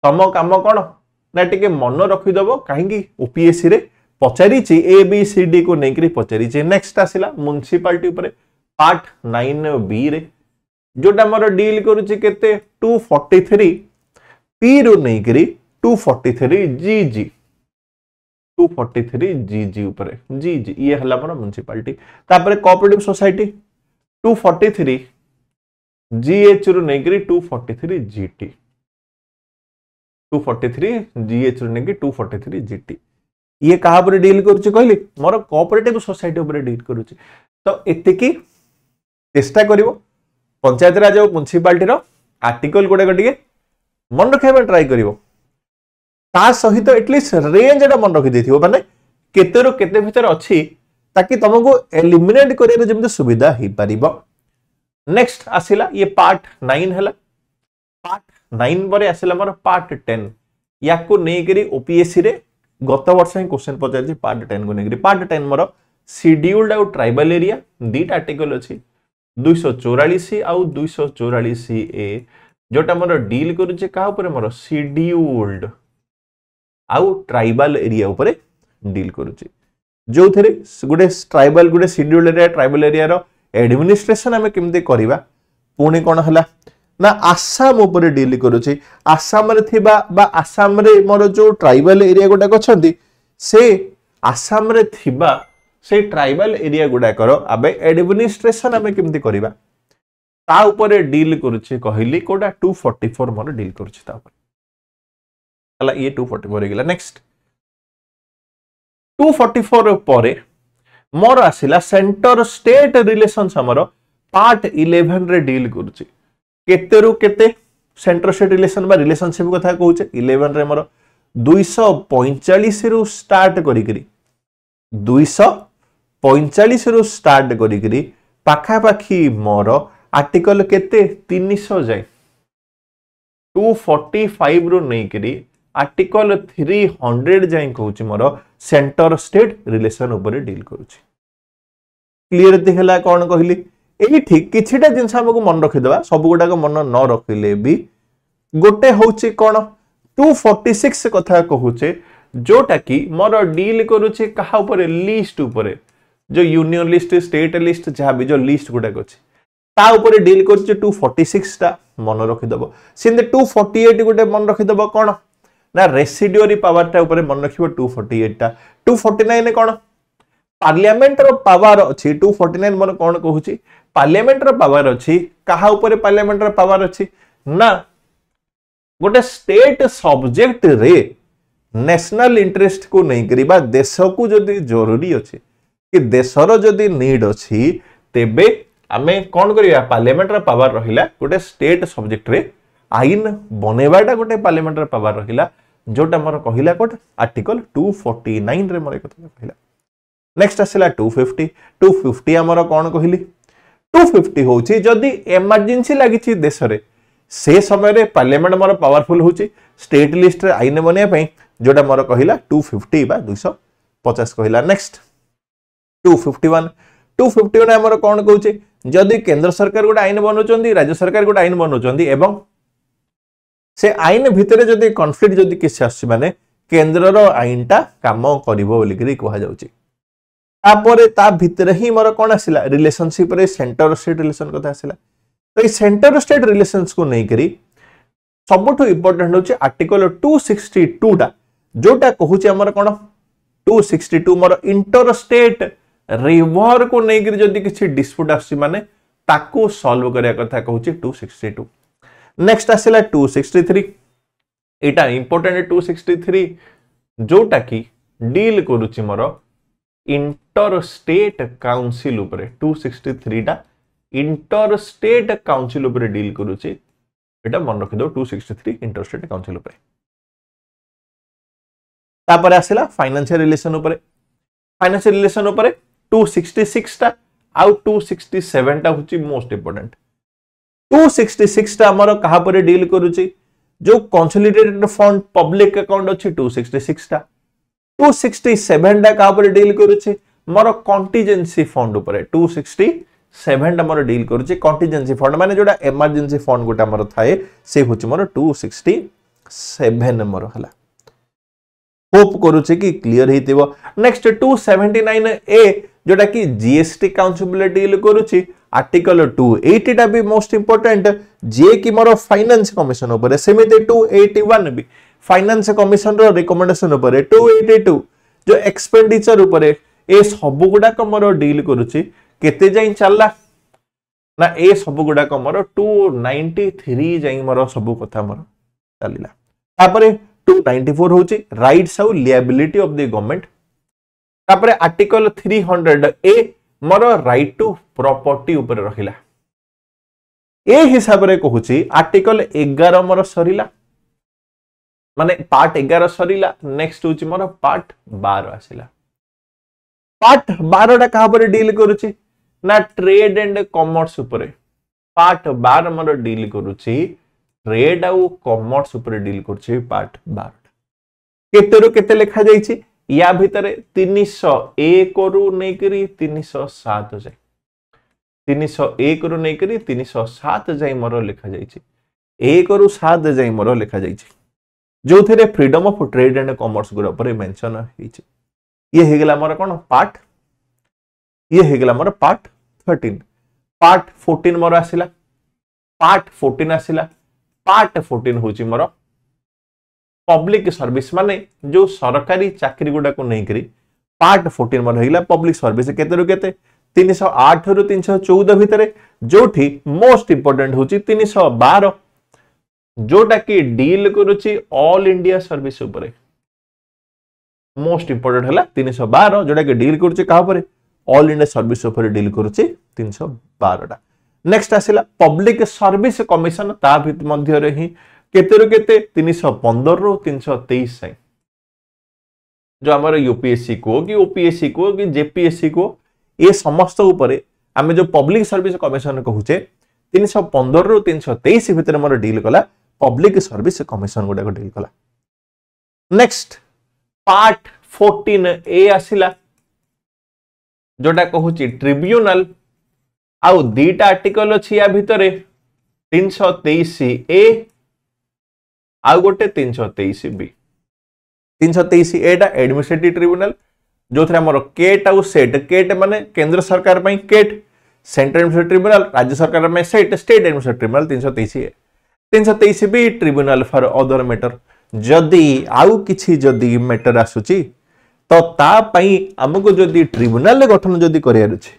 तम काम कोन ना टिके मन रखि दबो काहेकि ओपीएससी रे पचारी छि ए बी सी डी को नहीं करी पचारी छि। नेक्स्ट आसिला म्युनिसिपालिटी ऊपर पार्ट 9 बी रे जोटा मोर डील करू छि केते 243 पी रो नहीं करी 243 जी जी 243 जी जी ऊपर जी जी ये हला मोर म्युनिसिपालिटी तापर कोऑपरेटिव सोसाइटी 243 GH रु नेकरी 243 GT 243 GH रु नेकरी 243 GT ये कहा पर डील करूची कहली मोर कोऑपरेटिव सोसाइटी ऊपर डील करूची तो एतिकी चेष्टा करिवो पंचायत राज और म्युनिसिपालिटी रो आर्टिकल गुडा गटिके मन रखिबा ट्राई करिवो ता सहित एटलीस्ट रेंज एटा मन रखि देथिबो माने केते रो केते भीतर अछि ताकि तुमको एलिमिनेट करिया जेमते सुविधा ही परिबो नेक्स्ट आसिला ये पार्ट 9 हला पार्ट 9 परे आसिला मोर पार्ट 10 याको नै करी ओपीएससी रे गत वर्ष ही क्वेश्चन पचार पार्ट 10 को नै करी पार्ट 10 मोर शेड्यूल्ड आउ ट्राइबल एरिया दीट आर्टिकल अछि 244 आउ 244 ए जोटा मोर डील करूचे कहा ऊपर मोर शेड्यूल्ड आउ ट्राइबल एरिया ऊपर डील करूचे जो थरे गुडे ट्राइबल गुडे शेड्यूल्ड एरिया ट्राइबल एरिया रो एडमिनिस्ट्रेशन हमें केमते करिबा पुणी कोन हला ना आसाम ऊपर डील करूचे आसाम रे थिबा बा आसाम रे मोर जो ट्राइबल एरिया गोटा कछंती से आसाम रे थिबा से ट्राइबल एरिया गुडा करो अबे एडमिनिस्ट्रेशन हमें केमती करिबा ता ऊपर डील करूचे कहली कोडा 244 मोर डील करूचे ता ऊपर हला ये 244 गेला नेक्स्ट 244 परे मोर आसिला सेंटर स्टेट रिलेशंस हमरो पार्ट 11 रे डील करूचे केते रु केते सेंटर स्टेट रिलेशन बा रिलेशनशिप कथा कहूचे 11 रे मोर 245 रु स्टार्ट करी करी 245 रु स्टार्ट करी करी पाखा पाखी मोर आर्टिकल केते 300 जाय 245 रु नै करी आर्टिकल 300 जाय कहूची मोर सेंटर स्टेट रिलेशन ऊपर डील करूची क्लियर दिखला कोन कहली एही ठीक किछिटा जिंस हमको मन रखि देबा सब गोटा को मन न रखिले भी गोटे होची कोन 246 कथा कहूचे जोटा की मोर डील करूचे कहा ऊपर लिस्ट ऊपर जो यूनियन लिस्ट स्टेट लिस्ट जहां भी जो लिस्ट गुडा अछि ता ऊपर डील करूचे 246 ता मन रखि दबो सिंदे 248 गुटे मन रखि दबो कोन ना रेसिडुअरी पावर ता ऊपर मन रखिबो 248 ता 249 कोन पार्लियामेंट रो पावर अछि 249 मन कोन कहूची पार्लियामेंट रो पावर अछि कहा ऊपर पार्लियामेंट रो पावर अछि ना गोटे स्टेट सब्जेक्ट रे नेशनल इंटरेस्ट को नहीं करिबा देश को जदी जरूरी अछि कि देशर जदी नीड अछि तेबे आमे कोन करिया पार्लियामेंट रो पावर रहिला गोटे स्टेट सब्जेक्ट रे आइन बनेबाटा गोटे पार्लियामेंट रो पावर रहिला जोटा मोर कहिला कोट आर्टिकल 249 रे मोर कथा कहिला नेक्स्ट आसिला 250 हमर कोन कहिली 250 होची जदी इमरजेंसी लागिची देश रे से समय रे पार्लियामेंट मोर पावरफुल होची स्टेट लिस्ट रे आइन बने पई जोटा मोर कहिला 250 बा 250 कहिला नेक्स्ट 251 हमर कोन कहूची जदी केंद्र सरकार गोटे आइन बनउचंदी राज्य सरकार गोटे आइन बनउचंदी एवं से आइन भितरे जदी कॉन्फ्लिक्ट जदी किछ आसी माने केंद्र रो आइनटा काम करिवो बोली करी कहआ जाउची तापरे ता भितरे ही मोर कोन आसिला रिलेशनशिप रे सेंटर स्टेट रिलेशन कथा आसिला तो ई सेंटर स्टेट रिलेशंस को नै करी सबठो इंपोर्टेंट होची आर्टिकल 262 टा जोटा कहूची हमर कोन 262 मोर इंटर स्टेट रिवर को नै करी जदी किछि डिस्प्यूट आसी माने ताको सॉल्व करिया कथा कहूची 262 नेक्स्ट आसिला 263 एटा इंपोर्टेंट 263 जोटा की डील करूची मोर इंटर स्टेट काउंसिल ऊपर 263 टा इंटर स्टेट काउंसिल ऊपर डील करूची एटा मन रखि दो 263 इंटर स्टेट काउंसिल ऊपर तापर आसिला फाइनेंशियल रिलेशन ऊपर 266 टा आउ 267 टा होची मोस्ट इंपोर्टेंट 266 टा हमर कहा पर डील करूची जो कंसोलिडेटेड फंड पब्लिक अकाउंट अछि 266 टा 267 टा कहा पर डील करूची मोर कंटीजेंसी फंड ऊपर 267 टा मोर डील करूची कंटीजेंसी फंड माने जोडा इमरजेंसी फंड गोटा मोर थाए से होची मोर 267 मोर हला होप करूचे कि क्लियर हेतिबो नेक्स्ट 279 ए जोटा कि जीएसटी काउंसिल डील करूची आर्टिकल 280 टा भी मोस्ट इंपोर्टेंट जे कि मोर फाइनेंस कमिशन ऊपर सेमिते 281 भी फाइनेंस कमिशन रो रिकमेंडेशन ऊपर 282 जो एक्सपेंडिचर ऊपर ए सब गुडा को मोर डील करूची केते जाई चलला ना ए सब गुड़ाक मोर 293 जाई मोर सब कथा मोर चलिला तापरे 294 होची राइट्स आउ लिएबिलिटी ऑफ द गवर्नमेंट तापरे आर्टिकल 300 ए मोर राइट टू प्रॉपर्टी ऊपर रहिला ए हिसाब रे कहूची आर्टिकल 11 मोर सरीला माने पार्ट 11 सरीला नेक्स्ट होची मोर पार्ट 12 आसिला पार्ट 12 टा कहा पर डील करूची ना ट्रेड एंड कॉमर्स ऊपर पार्ट 12 मोर डील करूची ट्रेड आउ कॉमर्स ऊपर डील करूची पार्ट 12 केते रु केते लिखा जाईची या भितरे 301 रु नेकरी 307 जाय 301 रु नेकरी 307 जाय मोर लिखा जाईची 1 रु 7 जाय मोर लिखा जाईची जो थे freedom of trade and commerce गुरा पर मेंशन होईची ये हेगला मोर कोन पार्ट ये हेगला मोर पार्ट 13 पार्ट 14 मोर आसिला पार्ट 14 आसिला पार्ट 14 होची मोर पब्लिक सर्विस माने जो सरकारी चाकरी गुडा को नहीं करी पार्ट 14 मोर हेगला पब्लिक सर्विस केते रु केते 308 रु 314 भितरे जोठी मोस्ट इंपोर्टेंट होची 312 जोटा कि डील करूची ऑल इंडिया सर्विस ऊपर मोस्ट इंपोर्टेंट हला 312 जोटा कि डील करूची कहा पर ऑल इंडिया सर्विस ऊपर डील करूची 312 टा नेक्स्ट आसिला पब्लिक सर्विस कमिशन ता भित मध्य रे ही केते रु केते 315 रु 323 जाय जो हमर यूपीएससी को कि ओपीएससी को कि जेपीएससी को ये समस्त ऊपर आमे जो पब्लिक सर्विस कमिशन कहूचे 315 रु 323 भितर मोर डील कला पब्लिक सर्विस कमिशन गुडा को डील कला नेक्स्ट पार्ट 14 ए आसिला जोटा कहूची ट्रिब्यूनल आउ दीटा आर्टिकल अछि या भितरे 323 ए आउ गोटे 323 बी 323 ए टा एडमिनिस्ट्रेटिव ट्रिब्यूनल जो थे हमर केट आउ सेट केट माने केंद्र सरकार पई केट सेंट्रल एडमिनिस्ट्रेटिव ट्रिब्यूनल राज्य सरकार में set state administrative tribunal 323 A 323 B tribunal for other matter जदी आउ किछि जदी मैटर आसुची तो ता पई हमको जदी ट्रिब्यूनल गठन जदी करियार अछि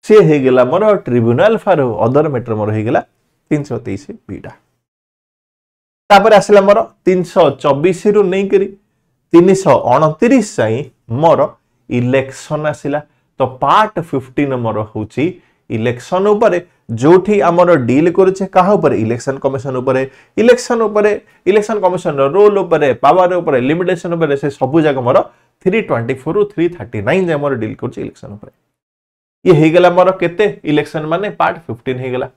से हे गेला मोर ट्रिब्यूनल फॉर अदर मैटर मोर हे गेला 323 बीटा तापर आसला मोर 324 रु नै करी 329 जाई मोर इलेक्शन आसिला तो पार्ट 15 मोर होची इलेक्शन ऊपर जोठी हमर डील करूचे कहा ऊपर इलेक्शन कमिशन ऊपर इलेक्शन कमिशन रोल ऊपर पावर ऊपर लिमिटेशन ऊपर से सब जगह मोर 324 रु 339 जे मोर डील करूचे इलेक्शन ऊपर ये हे गेला मोर केते इलेक्शन माने पार्ट 15 हे गेला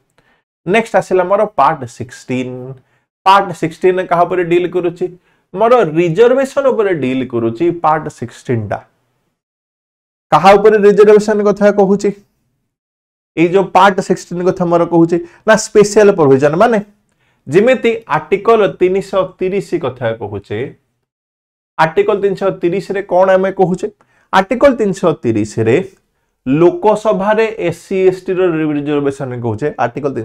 नेक्स्ट आसिला मोर पार्ट 16 कहा ऊपर डील करूची मोर रिजर्वेशन ऊपर डील करूची पार्ट 16 टा कहा ऊपर रिजर्वेशन कथा कहूची ए जो पार्ट 16 कथा मोर कहूची ना स्पेशल प्रोविजन माने जिमेति आर्टिकल 330 कथा कहूचे आर्टिकल 330 रे कोन हमें कहूचे आर्टिकल 330 रे लोकसभा रे एससी एसटी रो रिजर्वेशन कहूचे आर्टिकल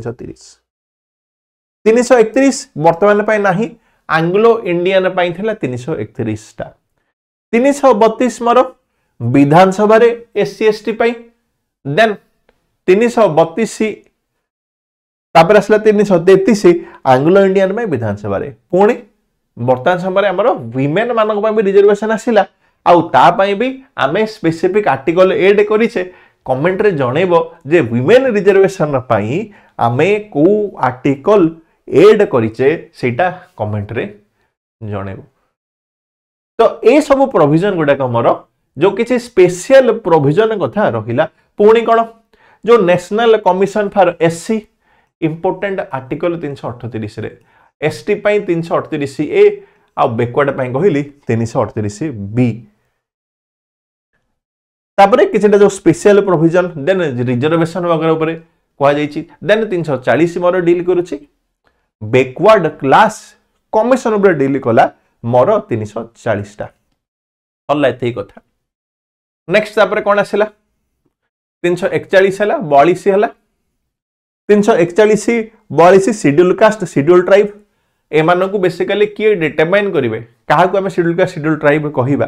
331 वर्तमान पय नाही एंग्लो इंडियन पय थिला 331 टा 332 मोर विधानसभा रे एससी एसटी पय देन 332 तापर असला 333 एंग्लो इंडियन में विधानसभा रे पुणी वर्तमान समय हमर विमेन मानक पय भी रिजर्वेशन आसिला आउ ता पय भी आमे स्पेसिफिक आर्टिकल ऐड करिसे कमेंट रे जणेबो जे विमेन रिजर्वेशन पय आमे को आर्टिकल ऐड करिसे सेटा कमेंट रे जणेबो तो ए सब प्रोविजन गुडा हमर जो किछि स्पेशल प्रोविजन कथा रहिला पुणी कोन जो national commission for SC important article 338 रे एसटी पई 338 ए आ बैकवर्ड पई कहली 338 बी तापरे किछटा जो स्पेशल प्रोविजन देन रिजर्वेशन वगैरह ऊपर कहा जाईची देन 340 मोर डील करूची बैकवर्ड क्लास कमिशन ऊपर डील कला मोर 340 टा हल्ला एथई कथा नेक्स्ट तापरे कोन आसिला 341 हला 42 हला 341 42 शेड्यूल कास्ट शेड्यूल ट्राइब एमान को बेसिकली किए डिटरमाइन करिवे काहा को हम शेड्यूल कास्ट शेड्यूल ट्राइब कहिबा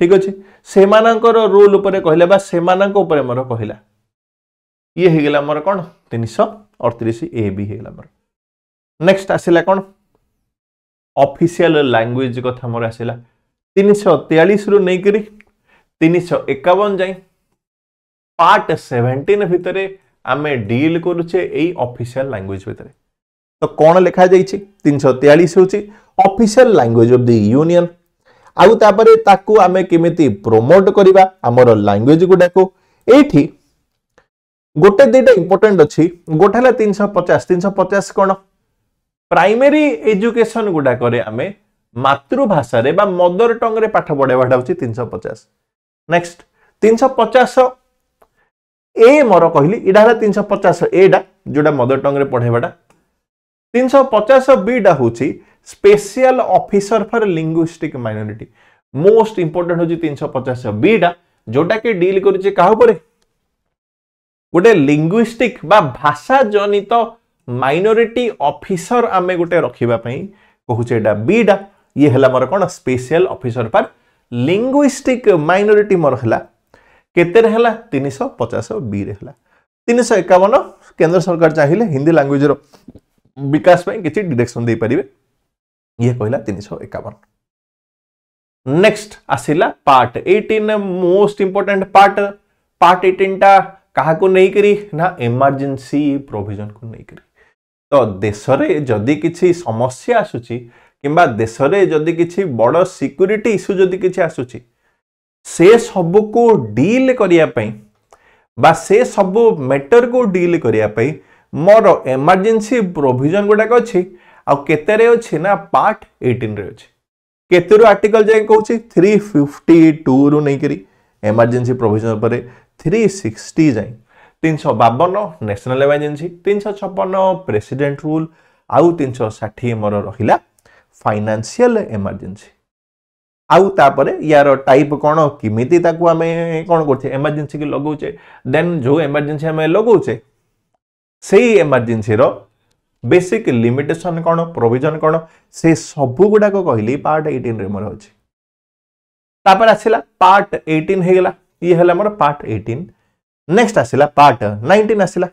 ठीक अछि सेमानकर रोल ऊपर कहले बा सेमानक ऊपर मोर कहिला ये हो गला मोर कौन 338 ए भी हो गला मोर। नेक्स्ट आसिला कौन ऑफिशियल लैंग्वेज कथा मोर आसिला 343 रु नै करी 351 जाई पार्ट 17 भितरे आमे डील करूचे एई ऑफिशियल लैंग्वेज भितरे। तो कौन लिखा जाइछि 343 होछि official language of the union. आउ तापरे ताकू आमे केमिति प्रमोट करिबा हमर लैंग्वेज गुडाको एठी गोटे दुटा इंपोर्टेंट अछि। गोटे हला 350 कोन प्राइमरी एजुकेशन गुडा करे आमे मातृभाषा रे बा मदर टंग रे पाठ पढेबाटा होछि 350। नेक्स्ट 350 ए मोर कहली इडा हला 350 एडा जोडा मदर टंग रे पढेबाटा। 350 बीडा होछि special officer for linguistic minority. Most important होछि 350 बीडा जोटा के डील करूछि काहा ऊपर गोटे लिंग्विस्टिक बा भाषा जनित माइनॉरिटी ऑफिसर आमे गोटे रखिबा पई कहूचे एडा बीडा। ये हला मोर कोन special officer for linguistic minority मोर हला केते हला 350 बी रे हला। 351 केंद्र सरकार चाहिए हिंदी लैंग्वेज रो विकास पई किछि डायरेक्शन दे परिबे। ये कहला 351। नेक्स्ट आसिला पार्ट 18 मोस्ट इंपोर्टेंट पार्ट 18 टा कहा को नहीं करी ना इमरजेंसी प्रोविजन को नहीं करी। तो देश रे जदि किछि समस्या आसुची किंबा देश रे जदि किछि बड़ सिक्योरिटी इशू जदि किछि आसुची से सब को डील करिया पई बा से सब मैटर को डील करिया पई मोर इमरजेंसी प्रोविजन गुडा को अछि। आ केते रे अछि ना पार्ट 18 रे अछि। केते रो आर्टिकल जाय कहूची 352 रु नै करी इमरजेंसी प्रोविजन पर 360 जाए 352 नेशनल इमरजेंसी 356 प्रेसिडेंट रूल आउ 360 मोर रहिला फाइनेंशियल इमरजेंसी। आउ तापरे यार टाइप कोन किमिति ताकू हमें कोन करछे इमरजेंसी के लगौचे देन जो इमरजेंसी हमें लगौचे सेही इमरजेंसी रो बेसिक लिमिटेशन कोन प्रोविजन कोन से सब गुडा को कहली पार्ट 18 रे मोर अछि। तापर आसिला पार्ट 18 हे गेला ये हला मोर पार्ट 18। नेक्स्ट आसिला पार्ट 19 आसिला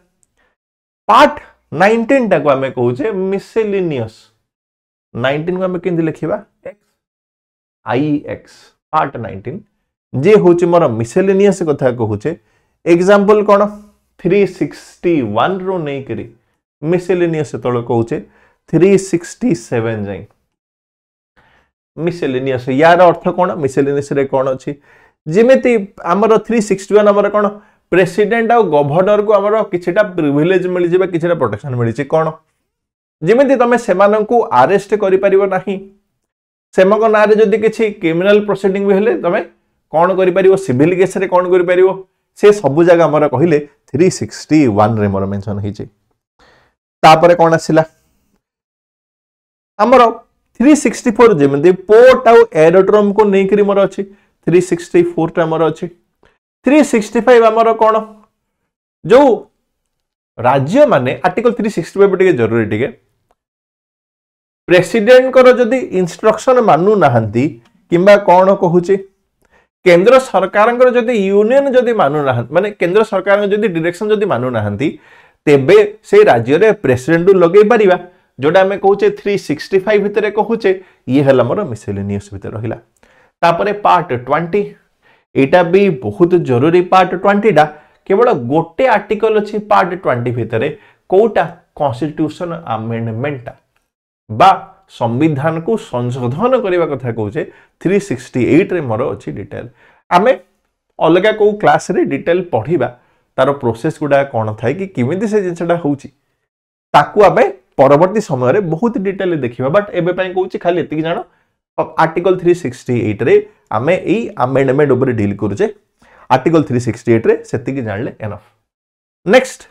पार्ट 19 टा को हमें कहूचे मिसेलेनियस। 19 को हमें किंदी लिखिबा x पार्ट 19 जे होचे मोर मिसेलेनियस कथा कहूचे। एग्जांपल कोन 361 रो नै करी मिसेलेनियस तळ कहूचे 367 जाई मिसेलेनियस। यार अर्थ कोन मिसेलेनियस रे कोन अछि जेमेति हमर 361 हमर कोन प्रेसिडेंट आ गवर्नर को हमर किछटा प्रिविलेज मिलि जेबा किछटा प्रोटेक्शन मिलि छि कोन जेमेति तमे सेमान को अरेस्ट करि परिबो नाही। सेमक नारे जदि किछि क्रिमिनल प्रोसीडिंग भी हेले तमे कोन करि परिबो सिविल केस रे कोन करि परिबो से सब जगह हमर कहिले 361 रे मोर मेंशन हिछि। तापरे कोन आसिला हमर 364 जेमेति पोर्ट आ एरोड्रोम को नै करी मोर अछि 364 टा मोर अछि। 365 हमर कोन जो राज्य माने आर्टिकल 365 टिके जरूरी टिके प्रेसिडेंट कर जदि इंस्ट्रक्शन मानु नाहंती किंबा कोन कहूची केंद्र सरकार जदि यूनियन जदि मानु नाहंती माने केंद्र सरकार जदि डायरेक्शन जदि मानु नाहंती तेबे से राज्य रे प्रेसिडेंट लगे परिबा जोटा हमें कहूचे 365 भितरे कहूचे ये हला मोर मिसेलेनियस भितर रहिला। तापरे पार्ट 20 एटा भी बहुत जरूरी पार्ट 20 टा केवल गोटे आर्टिकल अछि पार्ट 20 भितरे कोटा कॉन्स्टिट्यूशन अमेंडमेंट बा संविधान को संशोधन करबा कथा कहूचे 368 रे मोर अछि डिटेल। आमे अलगा को क्लास रे डिटेल पढिबा तार प्रोसेस गुडा कोन थाय कि किमिति से जिंसडा होउची ताकू आबे परवर्ती समय रे बहुत डिटेल देखिबा। बट एबे पई कहूची खाली एतिक जानो आर्टिकल 368 रे आमे एई अमेंडमेंट ऊपर डील करूचे आर्टिकल 368 रे सेतिक जानले एनफ। नेक्स्ट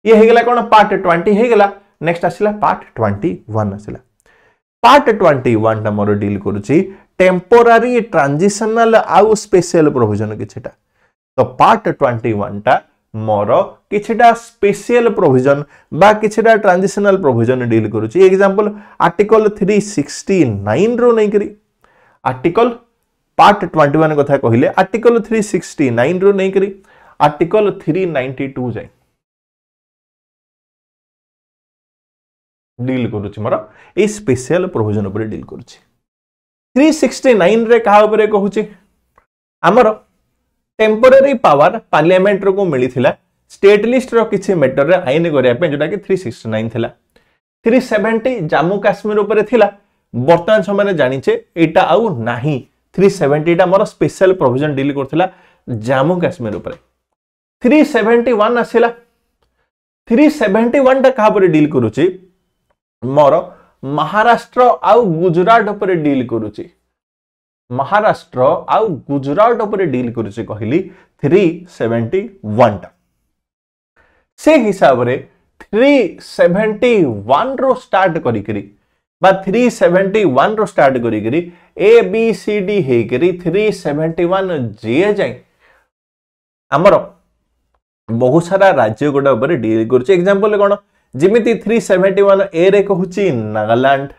ये हे गेला कोन पार्ट 20 हे गेला। नेक्स्ट आसिला पार्ट 21 आसिला पार्ट 21 टा मोर डील करूची टेम्पोरारी ट्रांजिशनल आउ स्पेशल प्रोविजन किछटा। तो पार्ट 21 टा मोर किछटा स्पेशल प्रोविजन बा किछटा ट्रांजिशनल प्रोविजन डील करूची। एग्जांपल आर्टिकल 369 रो नै करी आर्टिकल पार्ट 21 कथा कहिले आर्टिकल 369 रो नै करी आर्टिकल 392 जाए डील करूची मोर ए स्पेशल प्रोविजन ऊपर डील करूची 369 रे कहा ऊपर कहूची हमर टेम्पररी पावर पार्लियामेंट को मिली स्टेट लिस्ट रो किछि मैटर रे आईन करिया पे जोटा कि 369 थिला 370 जम्मू काश्मीर ऊपर थिला वर्तमान समय जानिचे एटा आउ नाही 370 टा मोर स्पेशल प्रोविजन डील करथिला जम्मू काश्मीर ऊपर 371 आसिला 371 टा कहा पर डील करूची मोर महाराष्ट्र आउ गुजरात ऊपर डील करूची महाराष्ट्र आउ गुजरात ऊपर डील करूची कहली 371 टा से हिसाब रे 371 रो स्टार्ट करी करी बा 371 रो स्टार्ट करी करी ए बी सी डी हे करी 371 जे जाय हमर बहुत सारा राज्य गोटा ऊपर डील करूची एग्जांपल कोन जिमिति 371 ए रे कहूची नागालैंड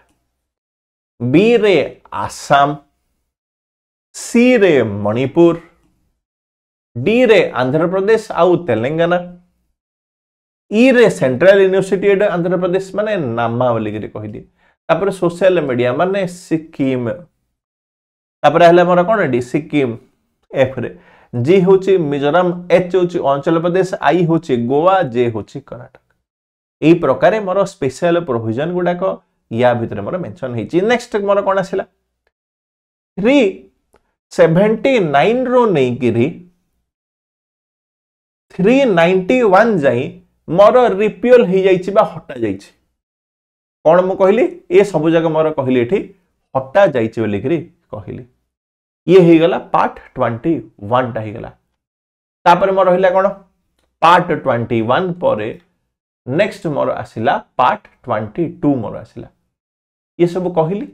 बी रे आसाम सी रे मणिपुर डी रे आंध्र प्रदेश आउ तेलंगाना ई रे सेंट्रल यूनिवर्सिटी आंध्र प्रदेश माने नामा बोली कहि दि तापर सोशल मीडिया माने सिक्किम तापर हले मोर कोन डी सिक्किम एफ रे जी होची मिजोरम एच होची अरुणाचल प्रदेश आई होची गोवा जे होची कर्नाटक एई प्रकारे मोर स्पेशल प्रोविजन गुडा को या भितर मोर मेंशन हेची नेक्स्ट मोर कोन आसिला 379 रो नै किरी 391 जाई मोर रिपील हो जाइछि बा हटा जाइछि कोन मु कहली ए सब जगह मोर कहली एठी हटा जाइछि बोली करी कहली ये हे गला पार्ट 21 टा हे गला तापर मोर रहला कोन पार्ट 21 परे नेक्स्ट मोर आसिला पार्ट 22 मोर आसिला ये सब कहली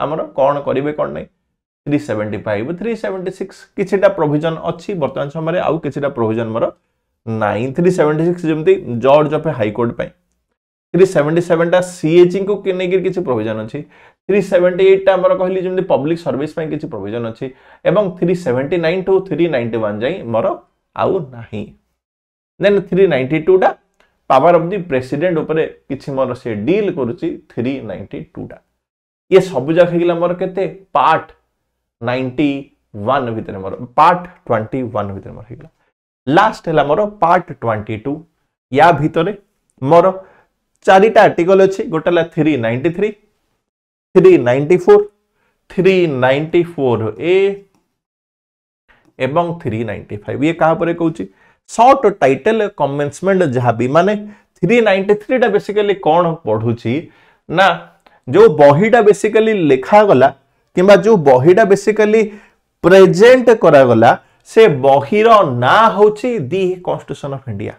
हमर कोन करिवे कोन नै 375 376 किछटा प्रोविजन अछि वर्तमान समय रे आउ किछटा प्रोविजन मोर 9376 जेमती जॉर्ज ऑफ हाई कोर्ट पे 377 टा सीएच को के नेगिर किछि प्रोविजन अछि 378 टा हमर कहली जेमती पब्लिक सर्विस पे किछि प्रोविजन अछि एवं 379 टू 391 जाई मोर आउ नाही देन 392 टा पावर ऑफ द प्रेसिडेंट ऊपर किछि मोर से डील करूची 392 टा ये सब जगह हिला मोर केते पार्ट 91 भितर मोर पार्ट 21 भितर मोर हिला लास्ट है मोर पार्ट 22 या भितरे मोर चारिटा आर्टिकल अछि गोटला 393 394 394 ए एवं 395 ये कहा पर कहूची शॉर्ट टाइटल कमेंसमेंट जहां भी माने 393 टा बेसिकली कोन पढुची ना जो बहीटा बेसिकली लिखा गला किबा जो बहीटा बेसिकली प्रेजेंट करा गला से बहीर ना होची दी कॉन्स्टिट्यूशन ऑफ इंडिया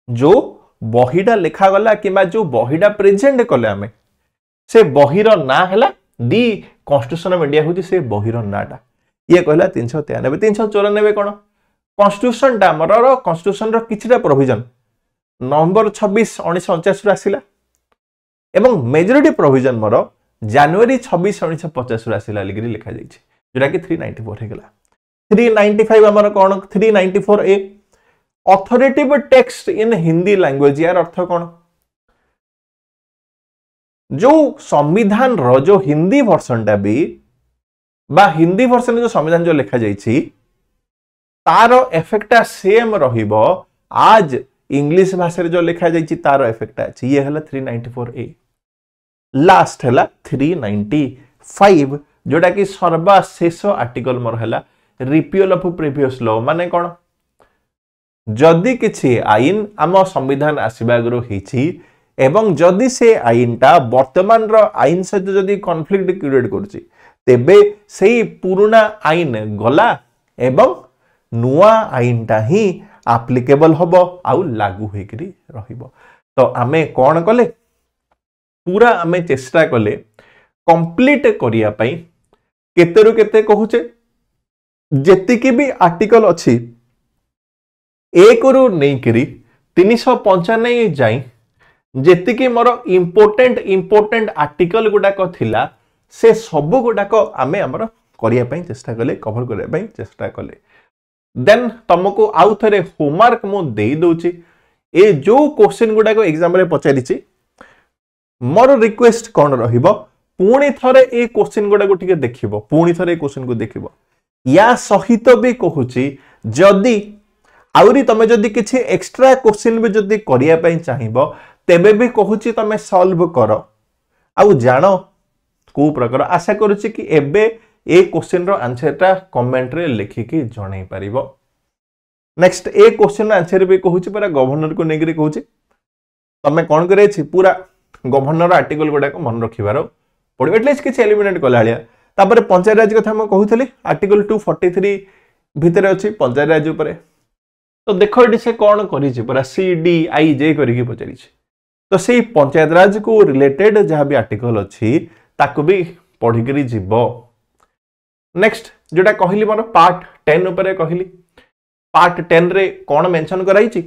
जो बहीटा लिखा गला किबा जो बहीटा प्रेजेंट कले हमें से बहीर ना हला दी कॉन्स्टिट्यूशन ऑफ इंडिया होची से बहीर नाटा ये कहला 393 394 कोन कॉन्स्टिट्यूशन टा हमर कॉन्स्टिट्यूशन रो किछटा प्रोविजन नवंबर 26 1949 रो आसिला एवं मेजॉरिटी प्रोविजन मोर जनवरी 26 1950 रो आसिला लिखि लिखा जाइछि जोरा कि 394 हे गला 395 हमर कोन 394 a authoritative text in Hindi language यार अर्थ कोन जो संविधान रो जो हिंदी वर्जन टा भी बा हिंदी वर्जन जो संविधान जो लिखा जाइछि तारो इफेक्टा सेम रहिबो आज इंग्लिश भाषा रे जो लिखा जाइछि तारो इफेक्ट अछि ये हला 394 ए लास्ट हला 395 जोटा कि सर्वशेष आर्टिकल मोर हला रिपील ऑफ प्रीवियस लॉ माने कोन जदि किछि आईन आम संविधान आसीबा गरो हिछि एवं जदि से आईनटा वर्तमान रो आईन सहित जदि कॉन्फ्लिक्ट क्रिएट करछि तेबे सेही पुराना आईन गला एवं नुआ आईनटा ही एप्लीकेबल होबो आउ लागू होइकरी रहिबो तो आमे कोन कले पूरा आमे चेष्टा कले कंप्लीट करिया पई केतेरु केते कहूचे जेतिकी भी आर्टिकल अछि एक रु नै करी 395 जाई जेतिकी मोर इंपोर्टेंट आर्टिकल गुडा को थिला से सब गुडा को आमे हमर करिया पई चेष्टा कले कवर करिया पई चेष्टा कले देन तुमको आउ थे होमवर्क मु दे दूची ए जो क्वेश्चन गुडा को एग्जाम रे पचारिछि मोर रिक्वेस्ट कौन रहिबो पुणी थरे ए क्वेश्चन गुडा को ठीक देखिबो पुणी थरे ए क्वेश्चन को देखिबो या सहित भी कहूची जदि आउरी तमे जदि किछि एक्स्ट्रा क्वेश्चन भी जदि करिया पई चाहिबो तेबे भी कहूची तमे सॉल्व करो आउ जानो को प्रकार आशा करूची कि एबे ए क्वेश्चन रो आंसर ता कमेंट रे लिखि कि जणाई परिबो नेक्स्ट ए क्वेश्चन आंसर भी कहूची पूरा गवर्नर को नेगरी कहूची तमे कोन करे छी पूरा गवर्नर आर्टिकल गुडा को मन रखिबारो पड़ो एटलीस्ट किछि एलिमिनेट कलालिया तापर पंचायत राज कथा म कहूथली आर्टिकल 243 भितर अछि पंचायत राज ऊपर तो देखो एटी से कोन करी छी पूरा सी डी आई जे करी कि पचरी छी तो सेही पंचायत राज को रिलेटेड जहां भी आर्टिकल अछि ताको भी पढ़ी करी जीवो नेक्स्ट जोटा कहली मोर पार्ट 10 ऊपर कहली पार्ट 10 रे कोन मेंशन कराई छी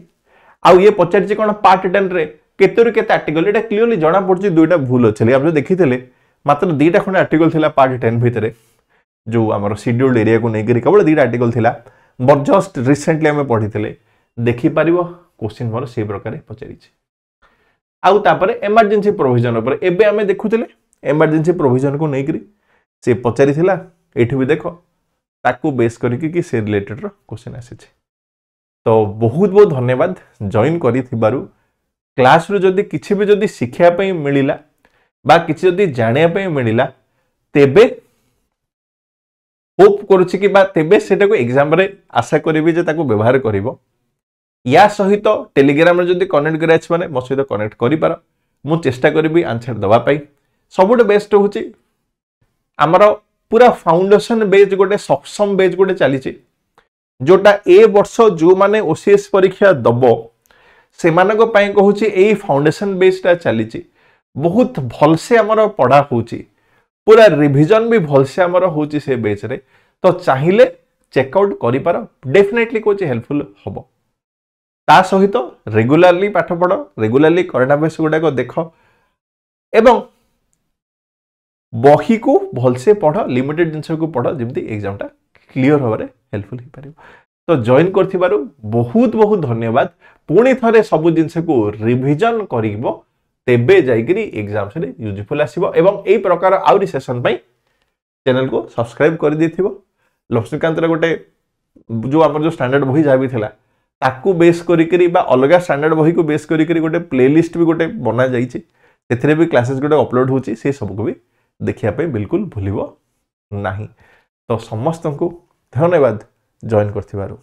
आ ये पचार छी कोन पार्ट 10 रे केतुर केते आर्टिकल एटा क्लियरली जणा पड़छि दुईटा भूल अछि आप जो देखिथिले मात्र दीटा खंड आर्टिकल थिला पार्ट 10 भितरे जो हमर शेड्यूल्ड एरिया को नै करी केवल दीटा आर्टिकल थिला बट जस्ट रिसेंटली हम पढ़िथिले देखि परिबो क्वेश्चन मोर से प्रकार पचारि छी आउ तापरे इमरजेंसी प्रोविजन ऊपर एबे हमें देखुथिले इमरजेंसी प्रोविजन को नै करी से पचारि थिला एठी भी देखो ताकू बेस करी कि से रिलेटेड रो क्वेश्चन आसी छी तो बहुत बहुत धन्यवाद जॉइन करी थिबारु क्लास रो जदी किछि भी जदी शिक्षा पई मिलिला बा किछि जदी जानिया पई मिलिला तेबे होप करूछि कि बा तेबे सेटा को एग्जाम रे आशा करबी जे ताको व्यवहार करिवो या सहित टेलीग्राम रे जदी कनेक्ट कराछ माने मो सहित कनेक्ट करि पार मु चेष्टा करबी आंसर दवा पाई सबुट बेस्ट होछि हमर पूरा फाउंडेशन बेज गोटे सक्षम बेज गोटे चली जोटा ए वर्ष जो माने ओसीएस परीक्षा दबो से मानको पई कहूची एई फाउंडेशन बेसटा चली बहुत भलसे हमर पढ़ा होची पूरा रिवीजन भी भलसे हमर होची से बेच रे तो चाहिए चेकआउट करि पार डेफिनेटली कोची हेल्पफुल हबो ता सहित रेगुलरली पाठ पढ़ो रेगुलरली करंट अफेयर्स गुडा को देखो एवं बही को भलसे पढ़ लिमिटेड जिनस को पढ़ जमती एग्जाम टा क्लियर होबारे हेल्पफुल ही पारिबो तो जॉइन करथिबारु बहुत बहुत धन्यवाद पुणी थरे सब जिनस को रिवीजन करिवो तेबे जाइकरी एग्जाम से यूजफुल आसीबो एवं एई प्रकार आउरी सेशन पई चैनल को सब्सक्राइब कर देथिबो लक्ष्मीकांत रे गोटे जो हमर जो स्टैंडर्ड बही जाबी थिला ताकू बेस करिकरी बा अलगा स्टैंडर्ड बही को बेस करिकरी गोटे प्लेलिस्ट भी गोटे बना जाईछि एथरे भी क्लासेस गोटे अपलोड होछि से सब को भी देखिया पे बिल्कुल भूलिबो नाही तो समस्त को धन्यवाद जॉइन करथिबारु।